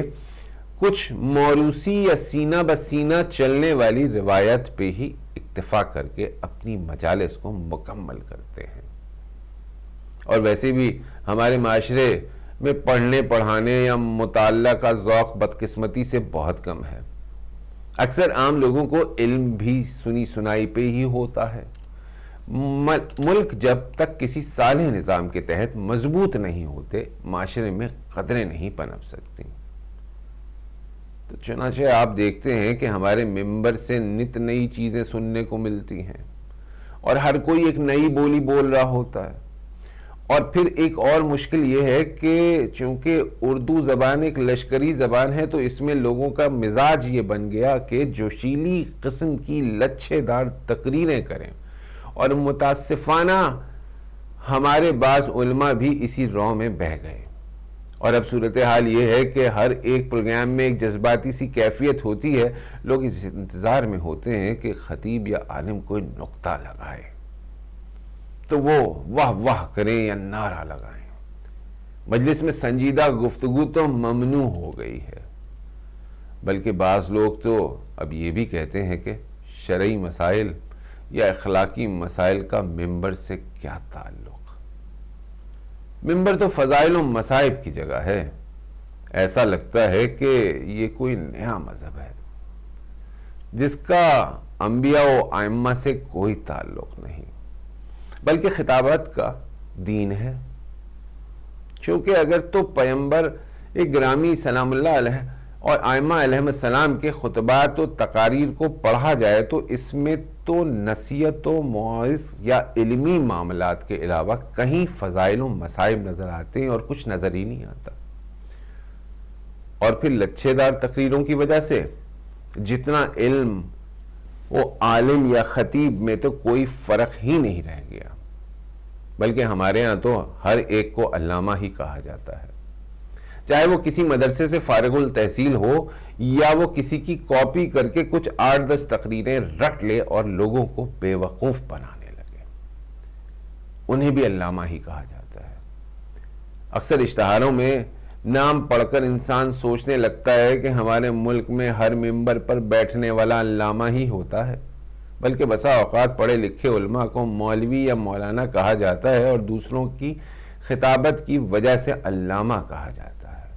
کچھ موروثی یا سینہ بسینہ چلنے والی روایت پہ ہی اکتفا کر کے اپنی مجالس کو مکمل کرتے ہیں، اور ویسے بھی ہمارے معاشرے میں پڑھنے پڑھانے یا مطالعہ کا ذوق بدقسمتی سے بہت کم ہے۔ اکثر عام لوگوں کو علم بھی سنی سنائی پہ ہی ہوتا ہے۔ ملک جب تک کسی صالح نظام کے تحت مضبوط نہیں ہوتے معاشرے میں قدریں نہیں پنپ سکتی. تو چنانچہ آپ دیکھتے ہیں کہ ہمارے ممبر سے نت نئی چیزیں سننے کو ملتی ہیں اور ہر کوئی ایک نئی بولی بول رہا ہوتا ہے. اور پھر ایک اور مشکل یہ ہے کہ چونکہ اردو زبان ایک لشکری زبان ہے تو اس میں لوگوں کا مزاج یہ بن گیا کہ جوشیلی قسم کی لچھے دار تقریریں کریں, اور متاسفانہ ہمارے بعض علماء بھی اسی رو میں بہہ گئے. اور اب صورتحال یہ ہے کہ ہر ایک پروگرام میں ایک جذباتی سی کیفیت ہوتی ہے, لوگ اس انتظار میں ہوتے ہیں کہ خطیب یا عالم کوئی نقطہ لگائے تو وہ واہ واہ کریں یا نعرہ لگائیں. مجلس میں سنجیدہ گفتگو تو ممنوع ہو گئی ہے, بلکہ بعض لوگ تو اب یہ بھی کہتے ہیں کہ شرعی مسائل یا اخلاقی مسائل کا ممبر سے کیا تعلق. ممبر تو فضائل و مصائب کی جگہ ہے. ایسا لگتا ہے کہ یہ کوئی نیا مذہب ہے جس کا انبیاء و ائمہ سے کوئی تعلق نہیں, بلکہ خطابت کا دین ہے. چونکہ اگر تو پیغمبر ایک گرامی سلام اللہ علیہ اور ائمہ علیہ السلام کے خطبات و تقاریر کو پڑھا جائے تو اس میں تو نصیحت و موعظ یا علمی معاملات کے علاوہ کہیں فضائل و مصائب نظر آتے ہیں اور کچھ نظر ہی نہیں آتا. اور پھر لچھے دار تقریروں کی وجہ سے جتنا علم وہ عالم یا خطیب میں تو کوئی فرق ہی نہیں رہ گیا, بلکہ ہمارے ہاں تو ہر ایک کو علامہ ہی کہا جاتا ہے, چاہے وہ کسی مدرسے سے فارغ التحصیل ہو یا وہ کسی کی کاپی کر کے کچھ 8-10 تقریریں رٹ لے اور لوگوں کو بے وقوف بنانے لگے, انہیں بھی علامہ ہی کہا جاتا ہے. اکثر اشتہاروں میں نام پڑھ کر انسان سوچنے لگتا ہے کہ ہمارے ملک میں ہر ممبر پر بیٹھنے والا علامہ ہی ہوتا ہے, بلکہ بسا اوقات پڑھے لکھے علماء کو مولوی یا مولانا کہا جاتا ہے اور دوسروں کی خطابت کی وجہ سے علامہ کہا جاتا ہے.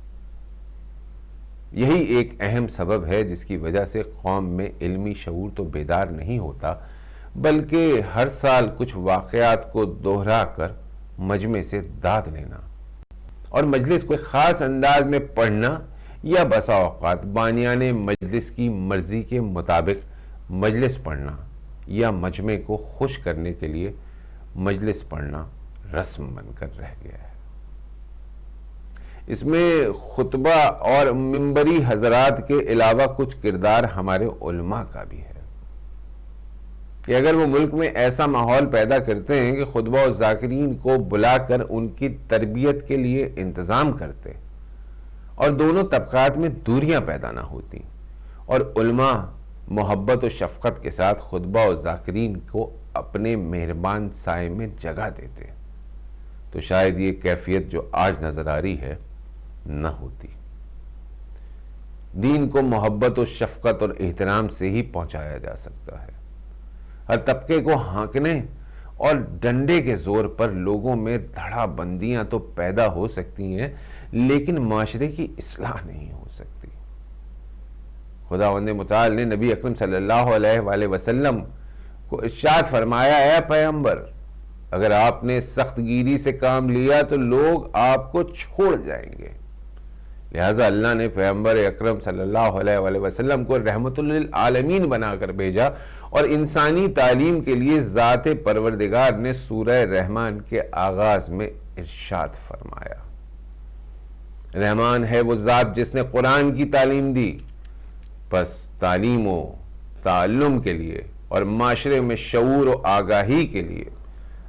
یہی ایک اہم سبب ہے جس کی وجہ سے قوم میں علمی شعور تو بیدار نہیں ہوتا, بلکہ ہر سال کچھ واقعات کو دوہرا کر مجمع سے داد لینا اور مجلس کو خاص انداز میں پڑھنا یا بسا اوقات بانیان مجلس کی مرضی کے مطابق مجلس پڑھنا یا مجمع کو خوش کرنے کے لیے مجلس پڑھنا رسم بن کر رہ گیا ہے. اس میں خطبہ اور منبری حضرات کے علاوہ کچھ کردار ہمارے علماء کا بھی ہے کہ اگر وہ ملک میں ایسا ماحول پیدا کرتے ہیں کہ خطبہ و ذاکرین کو بلا کر ان کی تربیت کے لیے انتظام کرتے اور دونوں طبقات میں دوریاں پیدا نہ ہوتی اور علماء محبت و شفقت کے ساتھ خطبہ و ذاکرین کو اپنے مہربان سائے میں جگہ دیتے, تو شاید یہ کیفیت جو آج نظر آ رہی ہے نہ ہوتی. دین کو محبت و شفقت اور احترام سے ہی پہنچایا جا سکتا ہے. ہر طبقے کو ہانکنے اور ڈنڈے کے زور پر لوگوں میں دھڑا بندیاں تو پیدا ہو سکتی ہیں, لیکن معاشرے کی اصلاح نہیں ہو سکتی. خداوند متعال نے نبی اکرم صلی اللہ علیہ وآلہ وسلم کو ارشاد فرمایا, اے پیغمبر, اگر آپ نے سخت گیری سے کام لیا تو لوگ آپ کو چھوڑ جائیں گے. لہٰذا اللہ نے پیغمبر اکرم صلی اللہ علیہ وآلہ وسلم کو رحمت للعالمین بنا کر بھیجا اور انسانی تعلیم کے لیے ذات پروردگار نے سورہ رحمان کے آغاز میں ارشاد فرمایا, رحمان ہے وہ ذات جس نے قرآن کی تعلیم دی, پس تعلیم و تعلم کے لیے اور معاشرے میں شعور و آگاہی کے لیے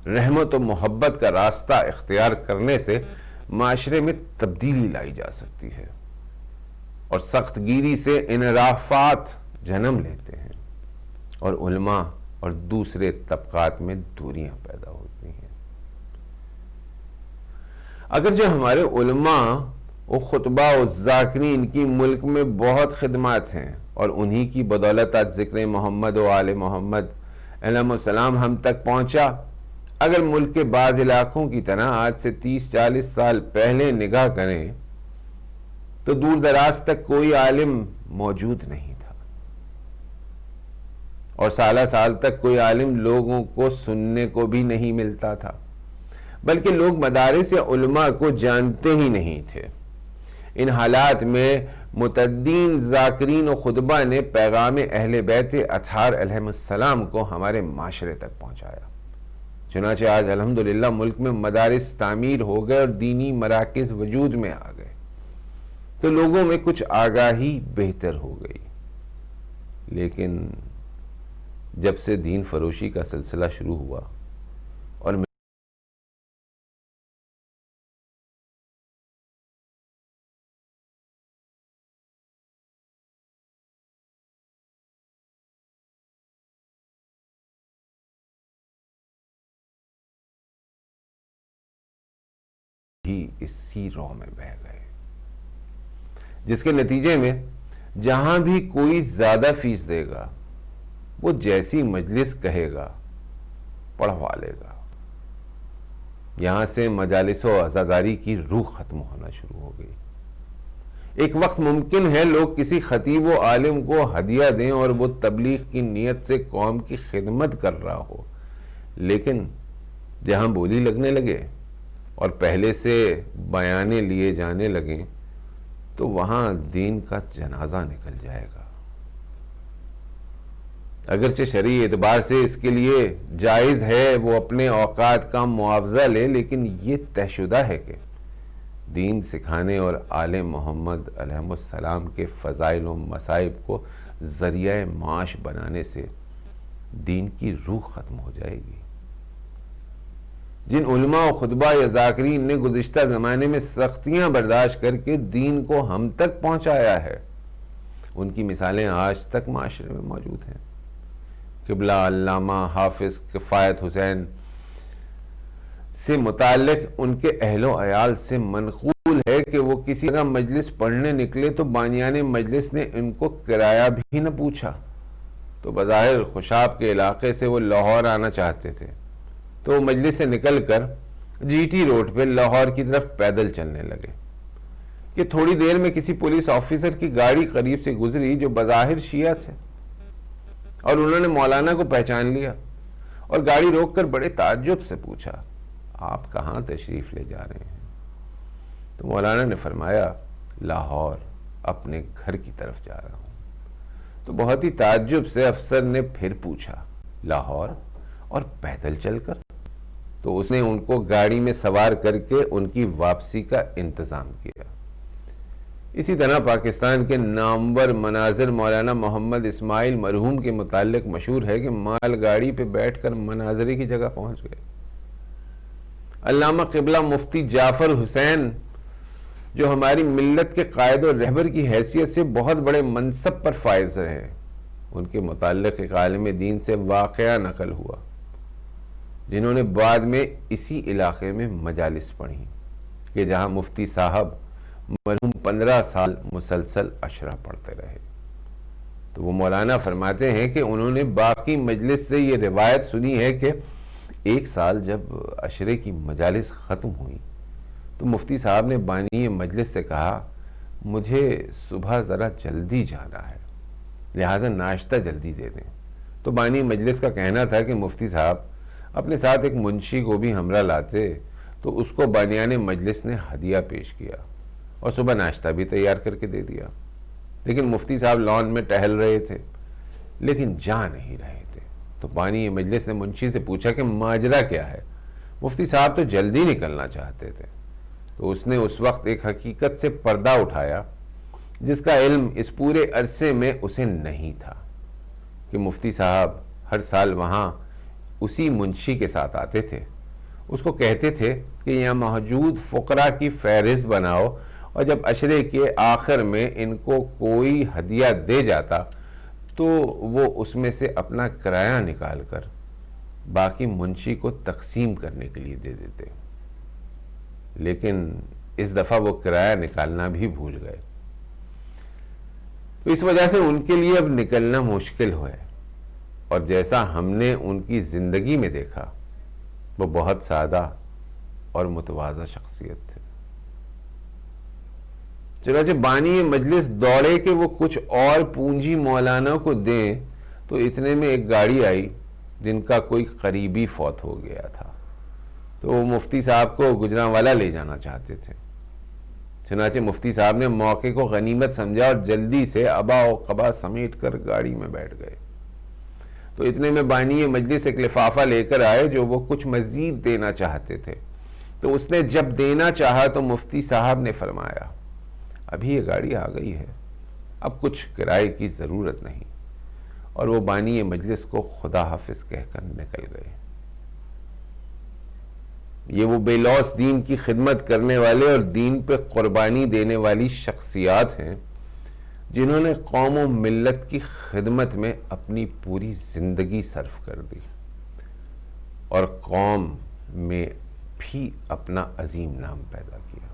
رحمت و محبت کا راستہ اختیار کرنے سے معاشرے میں تبدیلی لائی جا سکتی ہے اور سخت گیری سے انحرافات جنم لیتے ہیں اور علماء اور دوسرے طبقات میں دوریاں پیدا ہوتی ہیں. اگر جو ہمارے علماء و خطبہ و ذاکرین کی ملک میں بہت خدمات ہیں اور انہی کی بدولت آج ذکر محمد و آل محمد علیہ السلام ہم تک پہنچا, اگر ملک کے بعض علاقوں کی طرح آج سے 30-40 سال پہلے نگاہ کریں تو دور دراز تک کوئی عالم موجود نہیں تھا. اور سالہ سال تک کوئی عالم لوگوں کو سننے کو بھی نہیں ملتا تھا، بلکہ لوگ مدارس یا علماء کو جانتے ہی نہیں تھے۔ ان حالات میں متعدین ذاکرین و خطبہ نے پیغام اہل بیت اطہار علیہ السلام کو ہمارے معاشرے تک پہنچایا۔ چنانچہ آج الحمدللہ ملک میں مدارس تعمیر ہو گئے اور دینی مراکز وجود میں آ گئے، تو لوگوں میں کچھ آگاہی بہتر ہو گئی۔ لیکن جب سے دین فروشی کا سلسلہ شروع ہوا اور بھی اسی راہ میں بہہ گئے، جس کے نتیجے میں جہاں بھی کوئی زیادہ فیس دے گا وہ جیسی مجلس کہے گا پڑھوا لے گا۔ یہاں سے مجالس و عزاداری کی روح ختم ہونا شروع ہو گئی۔ ایک وقت ممکن ہے لوگ کسی خطیب و عالم کو ہدیہ دیں اور وہ تبلیغ کی نیت سے قوم کی خدمت کر رہا ہو، لیکن جہاں بولی لگنے لگے اور پہلے سے بیانے لیے جانے لگیں تو وہاں دین کا جنازہ نکل جائے گا۔ اگرچہ شرعی اعتبار سے اس کے لیے جائز ہے وہ اپنے اوقات کا معاوضہ لے، لیکن یہ طے شدہ ہے کہ دین سکھانے اور آل محمد علیہ السلام کے فضائل و مصائب کو ذریعہ معاش بنانے سے دین کی روح ختم ہو جائے گی۔ جن علماء و خطبہ یا ذاکرین نے گزشتہ زمانے میں سختیاں برداشت کر کے دین کو ہم تک پہنچایا ہے، ان کی مثالیں آج تک معاشرے میں موجود ہیں۔ قبلہ علامہ حافظ کفایت حسین سے متعلق ان کے اہل و عیال سے منقول ہے کہ وہ کسی کا مجلس پڑھنے نکلے تو بانیان مجلس نے ان کو کرایہ بھی نہ پوچھا، تو بظاہر خوشاب کے علاقے سے وہ لاہور آنا چاہتے تھے، تو وہ مجلس سے نکل کر جی ٹی روڈ پہ لاہور کی طرف پیدل چلنے لگے کہ تھوڑی دیر میں کسی پولیس آفیسر کی گاڑی قریب سے گزری جو بظاہر شیعہ تھے، اور انہوں نے مولانا کو پہچان لیا اور گاڑی روک کر بڑے تعجب سے پوچھا، آپ کہاں تشریف لے جا رہے ہیں؟ تو مولانا نے فرمایا، لاہور، اپنے گھر کی طرف جا رہا ہوں۔ تو بہت ہی تعجب سے افسر نے پھر پوچھا، لاہور اور پیدل چل کر؟ تو اس نے ان کو گاڑی میں سوار کر کے ان کی واپسی کا انتظام کیا۔ اسی طرح پاکستان کے نامور مناظر مولانا محمد اسماعیل مرحوم کے متعلق مشہور ہے کہ مال گاڑی پہ بیٹھ کر مناظرے کی جگہ پہنچ گئے۔ علامہ قبلہ مفتی جعفر حسین جو ہماری ملت کے قائد و رہبر کی حیثیت سے بہت بڑے منصب پر فائز رہے، ان کے متعلق ایک عالم دین سے واقعہ نقل ہوا جنہوں نے بعد میں اسی علاقے میں مجالس پڑھی کہ جہاں مفتی صاحب مرحوم 15 سال مسلسل عشرہ پڑھتے رہے۔ تو وہ مولانا فرماتے ہیں کہ انہوں نے باقی مجلس سے یہ روایت سنی ہے کہ ایک سال جب عشرے کی مجالس ختم ہوئی تو مفتی صاحب نے بانی مجلس سے کہا، مجھے صبح ذرا جلدی جانا ہے، لہٰذا ناشتہ جلدی دے دیں۔ تو بانی مجلس کا کہنا تھا کہ مفتی صاحب اپنے ساتھ ایک منشی کو بھی ہمراہ لاتے تو اس کو بانیان مجلس نے ہدیہ پیش کیا اور صبح ناشتہ بھی تیار کر کے دے دیا، لیکن مفتی صاحب لان میں ٹہل رہے تھے لیکن جا نہیں رہے تھے۔ تو بانی مجلس نے منشی سے پوچھا کہ ماجرا کیا ہے؟ مفتی صاحب تو جلدی نکلنا چاہتے تھے۔ تو اس نے اس وقت ایک حقیقت سے پردہ اٹھایا جس کا علم اس پورے عرصے میں اسے نہیں تھا، کہ مفتی صاحب ہر سال وہاں اسی منشی کے ساتھ آتے تھے، اس کو کہتے تھے کہ یہاں موجود فقراء کی فہرست بناؤ، اور جب عشرے کے آخر میں ان کو کوئی ہدیہ دے جاتا تو وہ اس میں سے اپنا کرایہ نکال کر باقی منشی کو تقسیم کرنے کے لیے دے دیتے، لیکن اس دفعہ وہ کرایہ نکالنا بھی بھول گئے۔ تو اس وجہ سے ان کے لیے اب نکلنا مشکل ہے، اور جیسا ہم نے ان کی زندگی میں دیکھا وہ بہت سادہ اور متواضع شخصیت تھے۔ چنانچہ بانی مجلس دوڑے کہ وہ کچھ اور پونجی مولانا کو دیں تو اتنے میں ایک گاڑی آئی جن کا کوئی قریبی فوت ہو گیا تھا، تو وہ مفتی صاحب کو گجرانوالہ لے جانا چاہتے تھے۔ چنانچہ مفتی صاحب نے موقع کو غنیمت سمجھا اور جلدی سے ابا و قبا سمیٹ کر گاڑی میں بیٹھ گئے۔ تو اتنے میں بانی مجلس ایک لفافہ لے کر آئے جو وہ کچھ مزید دینا چاہتے تھے، تو اس نے جب دینا چاہا تو مفتی صاحب نے فرمایا ابھی یہ گاڑی آ گئی ہے، اب کچھ کرائے کی ضرورت نہیں، اور وہ بانی مجلس کو خدا حافظ کہہ کر نکل گئے۔ یہ وہ بے لوث دین کی خدمت کرنے والے اور دین پہ قربانی دینے والی شخصیات ہیں جنہوں نے قوم و ملت کی خدمت میں اپنی پوری زندگی صرف کر دی اور قوم میں بھی اپنا عظیم نام پیدا کیا،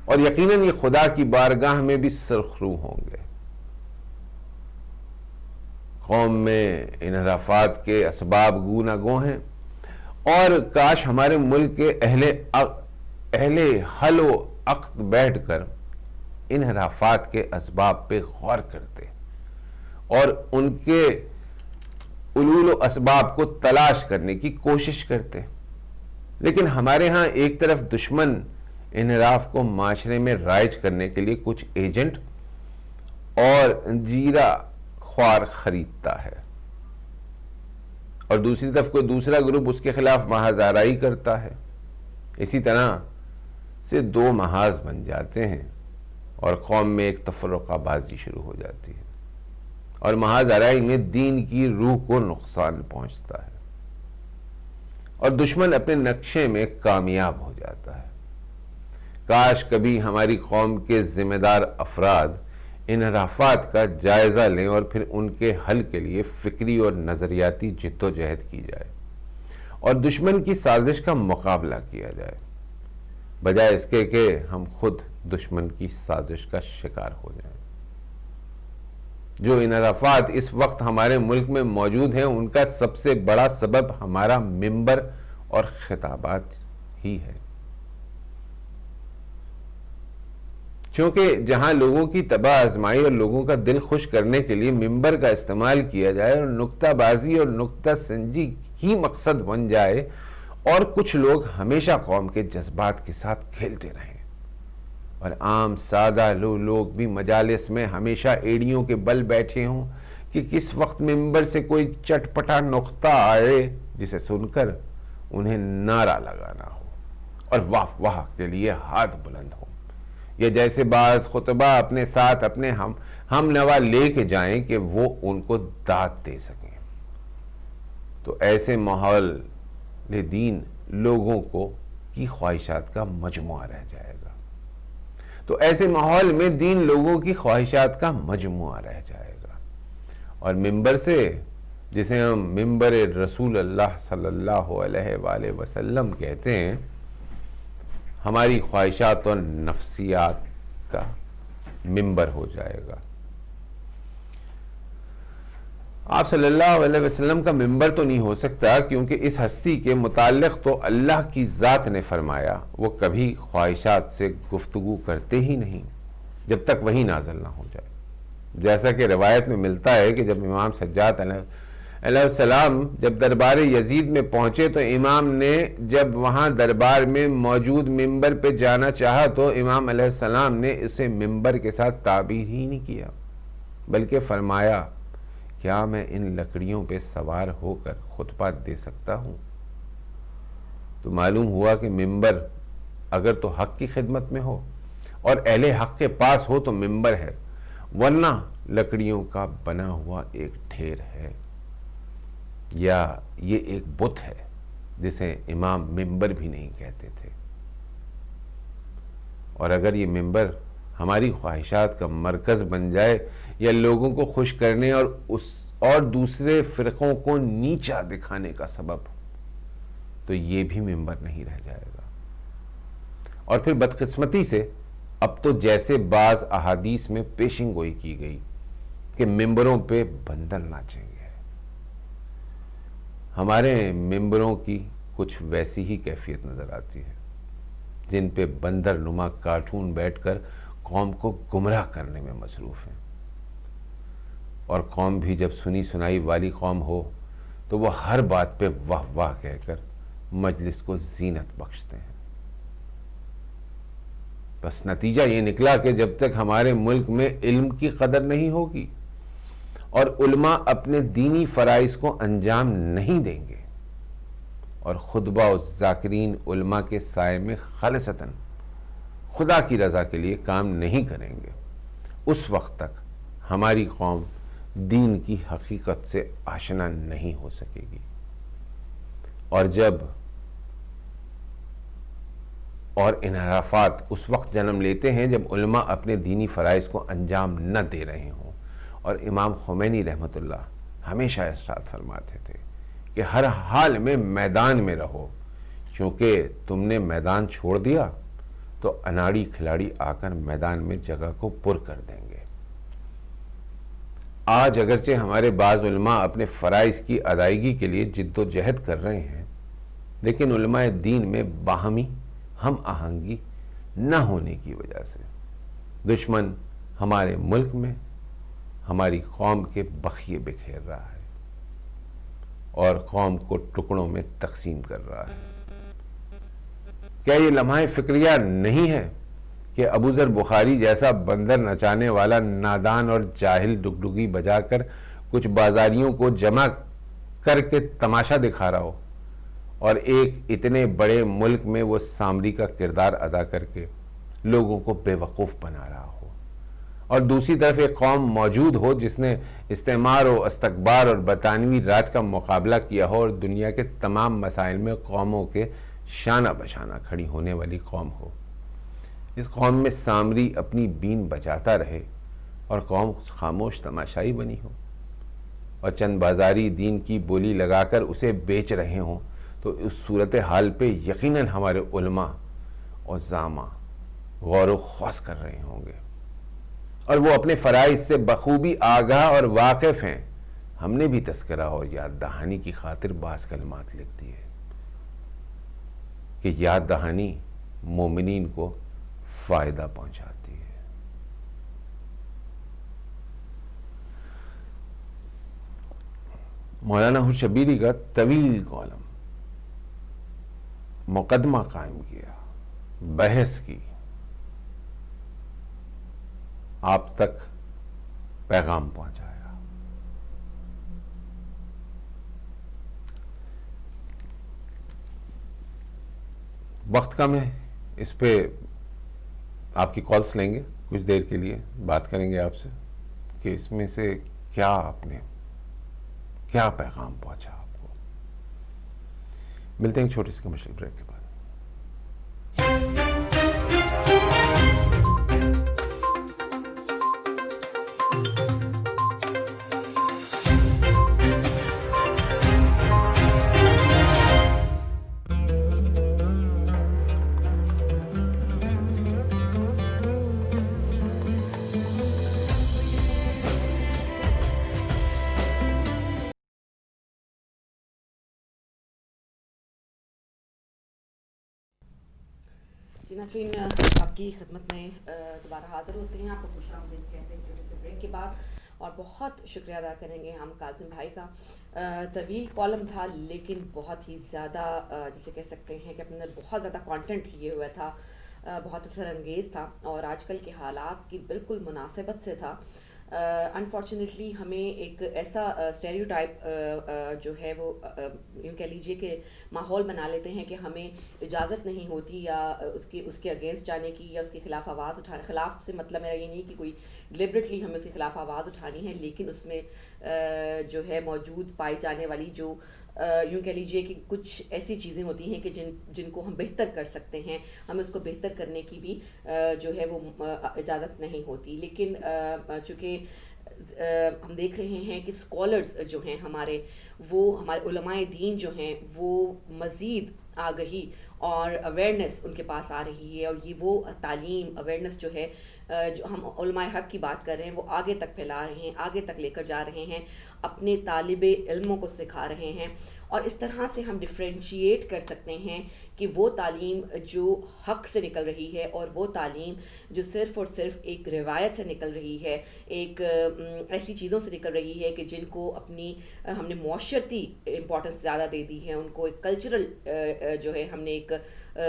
اور یقیناً یہ خدا کی بارگاہ میں بھی سرخرو ہوں گے۔ قوم میں انحرافات کے اسباب گونا گو ہیں، اور کاش ہمارے ملک کے اہل حل و عقد بیٹھ کر انحرافات کے اسباب پہ غور کرتے اور ان کے علول و اسباب کو تلاش کرنے کی کوشش کرتے، لیکن ہمارے ہاں ایک طرف دشمن انحراف کو معاشرے میں رائج کرنے کے لیے کچھ ایجنٹ اور جیرہ خوار خریدتا ہے، اور دوسری طرف کوئی دوسرا گروپ اس کے خلاف محاذ آرائی کرتا ہے۔ اسی طرح سے دو محاذ بن جاتے ہیں اور قوم میں ایک تفرقہ بازی شروع ہو جاتی ہے، اور محاذ آرائی میں دین کی روح کو نقصان پہنچتا ہے اور دشمن اپنے نقشے میں کامیاب ہو جاتا ہے۔ کاش کبھی ہماری قوم کے ذمہ دار افراد انحرافات کا جائزہ لیں اور پھر ان کے حل کے لیے فکری اور نظریاتی جد و جہد کی جائے اور دشمن کی سازش کا مقابلہ کیا جائے، بجائے اس کے کہ ہم خود دشمن کی سازش کا شکار ہو جائیں۔ جو انحرافات اس وقت ہمارے ملک میں موجود ہیں ان کا سب سے بڑا سبب ہمارا منبر اور خطابات ہی ہے، کیونکہ جہاں لوگوں کی تباہ آزمائی اور لوگوں کا دل خوش کرنے کے لیے منبر کا استعمال کیا جائے اور نکتہ بازی اور نکتہ سنجی ہی مقصد بن جائے اور کچھ لوگ ہمیشہ قوم کے جذبات کے ساتھ کھیلتے رہیں اور عام سادہ لوگ بھی مجالس میں ہمیشہ ایڑیوں کے بل بیٹھے ہوں کہ کس وقت منبر سے کوئی چٹپٹا نقطہ آئے جسے سن کر انہیں نعرہ لگانا ہو اور واہ واہ کے لیے ہاتھ بلند ہو، یا جیسے بعض خطبہ اپنے ساتھ اپنے ہم نوا لے کے جائیں کہ وہ ان کو داد دے سکیں۔ تو ایسے ماحول دین لوگوں کی خواہشات کا مجموعہ رہ جائے گا، تو ایسے ماحول میں دین لوگوں کی خواہشات کا مجموعہ رہ جائے گا، اور منبر سے، جسے ہم منبر رسول اللہ صلی اللہ علیہ وآلہ وسلم کہتے ہیں، ہماری خواہشات اور نفسیات کا منبر ہو جائے گا۔ آپ صلی اللہ علیہ وسلم کا منبر تو نہیں ہو سکتا، کیونکہ اس ہستی کے متعلق تو اللہ کی ذات نے فرمایا وہ کبھی خواہشات سے گفتگو کرتے ہی نہیں جب تک وحی نازل نہ ہو جائے۔ جیسا کہ روایت میں ملتا ہے کہ جب امام سجاد علیہ السلام جب دربار یزید میں پہنچے تو امام نے جب وہاں دربار میں موجود منبر پہ جانا چاہا تو امام علیہ السلام نے اسے منبر کے ساتھ تعبیر ہی نہیں کیا، بلکہ فرمایا کیا میں ان لکڑیوں پہ سوار ہو کر خطبہ دے سکتا ہوں؟ تو معلوم ہوا کہ منبر اگر تو حق کی خدمت میں ہو اور اہل حق کے پاس ہو تو منبر ہے، ورنہ لکڑیوں کا بنا ہوا ایک ڈھیر ہے، یا یہ ایک بت ہے جسے امام منبر بھی نہیں کہتے تھے۔ اور اگر یہ منبر ہماری خواہشات کا مرکز بن جائے یا لوگوں کو خوش کرنے اور دوسرے فرقوں کو نیچا دکھانے کا سبب، تو یہ بھی منبر نہیں رہ جائے گا۔ اور پھر بدقسمتی سے اب تو جیسے بعض احادیث میں پیشن گوئی کی گئی کہ منبروں پہ بندر ناچیں گے، ہمارے منبروں کی کچھ ویسی ہی کیفیت نظر آتی ہے جن پہ بندر نما کارٹون بیٹھ کر قوم کو گمراہ کرنے میں مصروف ہیں۔ اور قوم بھی جب سنی سنائی والی قوم ہو تو وہ ہر بات پہ واہ واہ کہہ کر مجلس کو زینت بخشتے ہیں. بس نتیجہ یہ نکلا کہ جب تک ہمارے ملک میں علم کی قدر نہیں ہوگی اور علماء اپنے دینی فرائض کو انجام نہیں دیں گے اور خطبہ و ذاکرین علماء کے سائے میں خالصتاً خدا کی رضا کے لیے کام نہیں کریں گے، اس وقت تک ہماری قوم دین کی حقیقت سے آشنا نہیں ہو سکے گی. اور انحرافات اس وقت جنم لیتے ہیں جب علماء اپنے دینی فرائض کو انجام نہ دے رہے ہوں. اور امام خمینی رحمۃ اللہ ہمیشہ ارشاد فرماتے تھے کہ ہر حال میں میدان میں رہو، کیونکہ تم نے میدان چھوڑ دیا تو اناڑی کھلاڑی آ کر میدان میں جگہ کو پر کر دیں گے. آج اگرچہ ہمارے بعض علماء اپنے فرائض کی ادائیگی کے لیے جد و جہد کر رہے ہیں، لیکن علماء دین میں باہمی ہم آہنگی نہ ہونے کی وجہ سے دشمن ہمارے ملک میں ہماری قوم کے بخیے بکھیر رہا ہے اور قوم کو ٹکڑوں میں تقسیم کر رہا ہے. کیا یہ لمحہ فکریہ نہیں ہے کہ ابوذر بخاری جیسا بندر نچانے والا نادان اور جاہل ڈگڈگی بجا کر کچھ بازاریوں کو جمع کر کے تماشا دکھا رہا ہو اور ایک اتنے بڑے ملک میں وہ سامری کا کردار ادا کر کے لوگوں کو بے وقوف بنا رہا ہو، اور دوسری طرف ایک قوم موجود ہو جس نے استعمار و استکبار اور برطانوی راج کا مقابلہ کیا ہو اور دنیا کے تمام مسائل میں قوموں کے شانہ بشانہ کھڑی ہونے والی قوم ہو. اس قوم میں سامری اپنی بین بجاتا رہے اور قوم خاموش تماشائی بنی ہو اور چند بازاری دین کی بولی لگا کر اسے بیچ رہے ہوں، تو اس صورتحال پہ یقیناً ہمارے علماء اور زعما غور و خوض کر رہے ہوں گے اور وہ اپنے فرائض سے بخوبی آگاہ اور واقف ہیں. ہم نے بھی تذکرہ اور یاد دہانی کی خاطر بعض کلمات لکھ دی ہے کہ یاد دہانی مومنین کو فائدہ پہنچاتی ہے. مولانا حسن شبیری کا طویل کالم، مقدمہ قائم کیا، بحث کی، آپ تک پیغام پہنچایا. وقت کم ہے، اس پہ آپ کی کالز لیں گے، کچھ دیر کے لیے بات کریں گے آپ سے کہ اس میں سے کیا آپ نے کیا پیغام پہنچا آپ کو. ملتے ہیں ایک چھوٹی سی کمرشل بریک کے بعد. جی ناظرین، آپ کی خدمت میں دوبارہ حاضر ہوتے ہیں. آپ کو خوش آمدید کہتے ہیں چھوٹے سے بریک کے بعد، اور بہت شکریہ ادا کریں گے ہم کاظم بھائی کا. طویل کالم تھا لیکن بہت ہی زیادہ جسے کہہ سکتے ہیں کہ اپنے اندر بہت زیادہ کانٹینٹ لیے ہوئے تھا، بہت اثر انگیز تھا اور آج کل کے حالات کی بالکل مناسبت سے تھا. انفارچونیٹلی ہمیں ایک ایسا اسٹیریوٹائپ جو ہے وہ یوں کہہ لیجیے کہ ماحول بنا لیتے ہیں کہ ہمیں اجازت نہیں ہوتی یا اس کے اگینسٹ جانے کی یا اس کے خلاف آواز اٹھانے. خلاف سے مطلب میرا یہ نہیں کہ کوئی ڈیلیبریٹلی ہمیں اس کے خلاف آواز اٹھانی ہے، لیکن اس میں جو ہے موجود پائی جانے والی جو یوں کہہ لیجیے کہ کچھ ایسی چیزیں ہوتی ہیں کہ جن کو ہم بہتر کر سکتے ہیں، ہمیں اس کو بہتر کرنے کی بھی جو ہے وہ اجازت نہیں ہوتی. لیکن چونکہ ہم دیکھ رہے ہیں کہ اسکالرز جو ہیں ہمارے علماء دین جو ہیں وہ مزید آگہی اور اویئرنیس ان کے پاس آ رہی ہے، اور یہ وہ تعلیم اویئرنیس جو ہے جو ہم علماء حق کی بات کر رہے ہیں وہ آگے تک پھیلا رہے ہیں، آگے تک لے کر جا رہے ہیں. اپنے طالب علموں کو سکھا رہے ہیں، اور اس طرح سے ہم ڈفرینشیٹ کر سکتے ہیں کہ وہ تعلیم جو حق سے نکل رہی ہے اور وہ تعلیم جو صرف اور صرف ایک روایت سے نکل رہی ہے، ایک ایسی چیزوں سے نکل رہی ہے کہ جن کو اپنی ہم نے معاشرتی امپورٹنس زیادہ دے دی ہے، ان کو ایک کلچرل جو ہے ہم نے ایک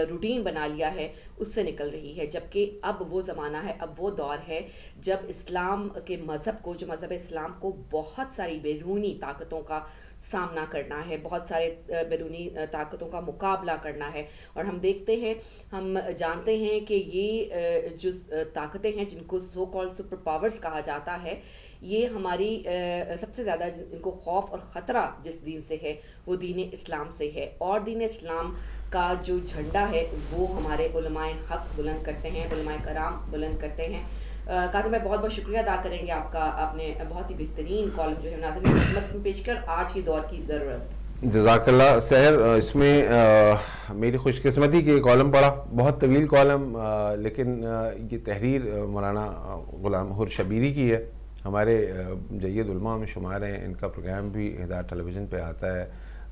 روٹین بنا لیا ہے، اس سے نکل رہی ہے. جبکہ اب وہ زمانہ ہے، اب وہ دور ہے جب اسلام کے مذہب کو، جو مذہب اسلام کو بہت ساری بیرونی طاقتوں کا سامنا کرنا ہے، بہت سارے بیرونی طاقتوں کا مقابلہ کرنا ہے. اور ہم دیکھتے ہیں، ہم جانتے ہیں کہ یہ جو طاقتیں ہیں جن کو سو کال سپر پاورز کہا جاتا ہے، یہ ہماری سب سے زیادہ ان کو خوف اور خطرہ جس دین سے ہے وہ دین اسلام سے ہے. اور دین اسلام کا جو جھنڈا ہے وہ ہمارے علماء حق بلند کرتے ہیں، علماء کرام بلند کرتے ہیں. قادر بھائی بہت بہت شکریہ ادا کریں گے آپ کا، آپ نے بہت ہی بہترین کالم جو ہے ناظرین کی خدمت میں پیش کر آج کی دور کی ضرورت. جزاک اللہ. سحر، اس میں میری خوش قسمتی کہ کالم پڑھا، بہت طویل کالم، لیکن یہ تحریر مولانا غلام حر شبیری کی ہے، ہمارے جید علماء میں شمار ہیں. ان کا پروگرام بھی ہدایت ٹیلی ویژن پہ آتا ہے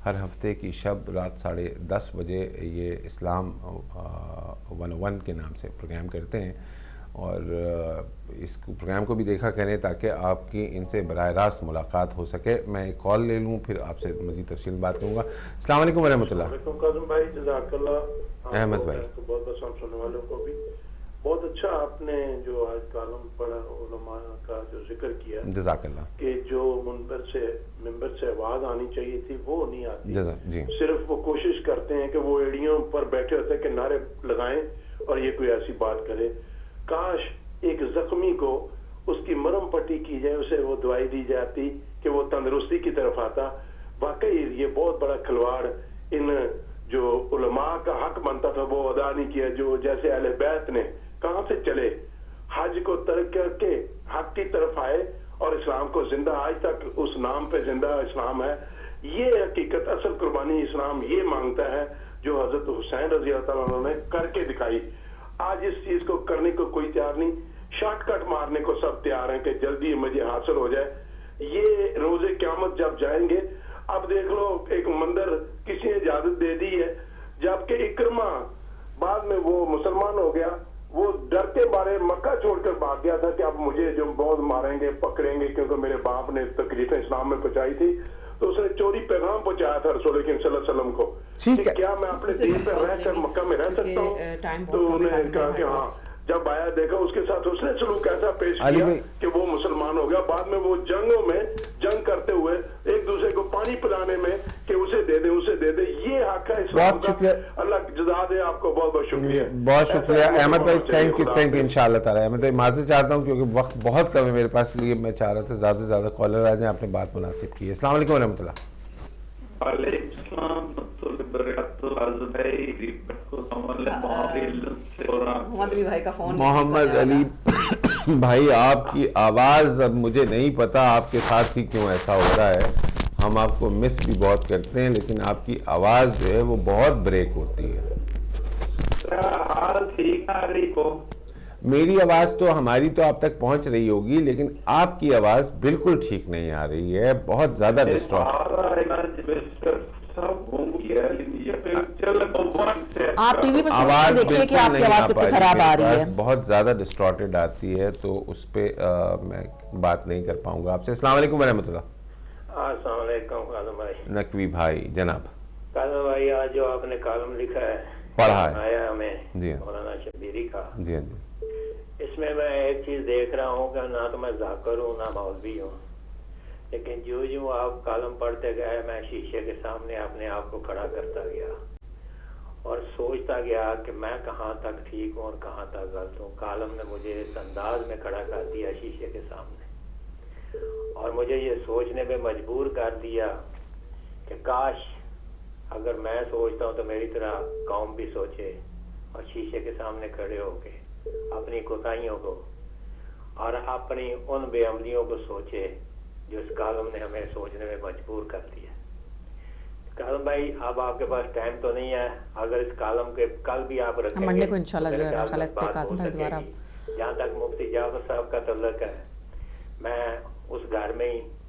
ہر ہفتے کی شب رات 10:30 بجے. یہ اسلام 101 کے نام سے پروگرام کرتے ہیں، اور اس پروگرام کو بھی دیکھا کریں تاکہ آپ کی ان سے براہ راست ملاقات ہو سکے. میں ایک کال لے لوں، پھر آپ سے مزید تفصیل بات کروں گا. السلام علیکم ورحمۃ اللہ. السلام علیکم قاسم بھائی، جزاک اللہ. احمد بھائی بہت بہت سلام سننے والوں کو بھی. بہت اچھا آپ نے جو آج کالم پڑھا، علماء کا جو ذکر کیا، جزاک اللہ، کہ جو ممبر سے آواز آنی چاہیے تھی وہ نہیں آتی. جی صرف وہ کوشش کرتے ہیں کہ وہ ایڑیوں پر بیٹھے ہوتے ہیں کہ نعرے لگائیں اور یہ کوئی ایسی بات کرے. کاش ایک زخمی کو اس کی مرہم پٹی کی جائے، اسے وہ دوائی دی جاتی کہ وہ تندرستی کی طرف آتا. واقعی یہ بہت بڑا کھلواڑ ان جو علماء کا حق بنتا تھا وہ ادا نہیں کیا. جو جیسے اہل بیت نے کہاں سے چلے، حج کو ترک کر کے حق کی طرف آئے اور اسلام کو زندہ، آج تک اس نام پہ زندہ اسلام ہے. یہ حقیقت، اصل قربانی اسلام یہ مانگتا ہے جو حضرت حسین رضی اللہ تعالیٰ عنہ نے کر کے دکھائی. آج اس چیز کو کرنے کو کوئی تیار نہیں، شارٹ کٹ مارنے کو سب تیار ہیں کہ جلدی مجھے حاصل ہو جائے. یہ روز قیامت جب جائیں گے، اب دیکھ لو ایک مندر کسی نے اجازت دے دی ہے، جبکہ اکرمہ بعد میں وہ مسلمان ہو گیا، وہ ڈر کے مارے مکہ چھوڑ کر بھاگ گیا تھا کہ اب مجھے جو بہت ماریں گے پکڑیں گے، کیونکہ میرے باپ نے تکلیفیں اسلام میں پہنچائی تھی. تو اس نے چوری پیغام پہنچایا تھا رسول اکرم صلی اللہ علیہ وسلم کو کہ کیا میں اپنے دین پہ رہ کر مکہ میں رہ سکتا ہوں. تو انہوں نے کہا کہ ہاں. جب آیا دیکھا اس کے ساتھ اس نے سلوک ایسا پیش کیا کہ وہ مسلمان ہو گیا. بعد میں وہ جنگوں میں جنگ کرتے ہوئے ایک دوسرے کو پانی پلانے میں کہ اسے دے دے اسے دے دے. یہ حق ہے اسلام کا. اللہ جزا دے آپ کو. بہت بہت شکریہ. بہت شکریہ احمد بھائی. تھینک یو ان شاء اللہ تعالیٰ. احمد بھائی معذرت چاہتا ہوں کیونکہ وقت بہت کم ہے میرے پاس، لیے میں چاہ رہا تھا زیادہ سے زیادہ کالر آ جائیں. آپ نے بات مناسب کی ہے. السلام علیکم ورحمۃ اللہ. وعلیکم السلام محمد علی بھائی، آپ کی آواز اب مجھے نہیں پتا آپ کے ساتھ ہی کیوں ایسا ہو رہا ہے. ہم آپ کو مس بھی بہت کرتے ہیں، لیکن آپ کی آواز جو ہے وہ بہت بریک ہوتی ہے. میری آواز تو ہماری تو آپ تک پہنچ رہی ہوگی، لیکن آپ کی آواز بالکل ٹھیک نہیں آ رہی ہے، بہت زیادہ ڈسٹارٹ. آپ ٹی وی پر دیکھیے کہ آپ کی آواز کتنی خراب آ رہی ہے، بہت زیادہ ڈسٹارٹڈ آتی ہے، تو اس پہ میں بات نہیں کر پاؤں گا آپ سے. السلام علیکم ورحمۃ اللہ. السلام علیکم قاسم بھائی. نقوی بھائی جناب. قاسم بھائی آج جو آپ نے کالم لکھا ہے، پڑھا ہے آیا ہمیں جی مولانا شبیری کا، جی جی. اس میں ایک چیز دیکھ رہا ہوں کہ نہ تو میں ذاکر ہوں نہ مولوی ہوں، لیکن جو آپ کالم پڑھتے گئے میں شیشے کے سامنے اپنے آپ کو کھڑا کرتا گیا اور سوچتا گیا کہ میں کہاں تک ٹھیک ہوں اور کہاں تک غلط ہوں. کالم نے مجھے اس انداز میں کھڑا کر دیا شیشے کے سامنے، اور مجھے یہ سوچنے پہ مجبور کر دیا کہ کاش اگر میں سوچتا ہوں تو میری طرح قوم بھی سوچے اور شیشے کے سامنے کھڑے ہو کے اپنی کوتاہیوں کو اور اپنی ان بے عملیوں کو سوچے جو اس کالم نے ہمیں سوچنے میں مجبور کر دیا. کالم بھائی اب آپ کے پاس ٹائم تو نہیں ہے، اگر اس کالم کے کل بھی آپ رکھیں گے منڈے کو انشاءاللہ جو ہے خلاص پہ کاظم بھائی دوبارہ. جہاں تک مفتی جعفر صاحب کا تعلق ہے، میں اس گھر میں ہی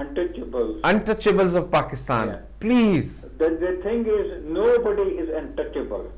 untouchables of Pakistan, please. The thing is nobody is untouchable.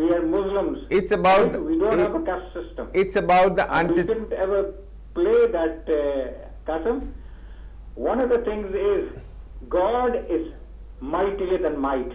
we are Muslims. It's about we don't have a caste system. It's about the we didn't ever play that Qasim. One of the things is God is mightier than might.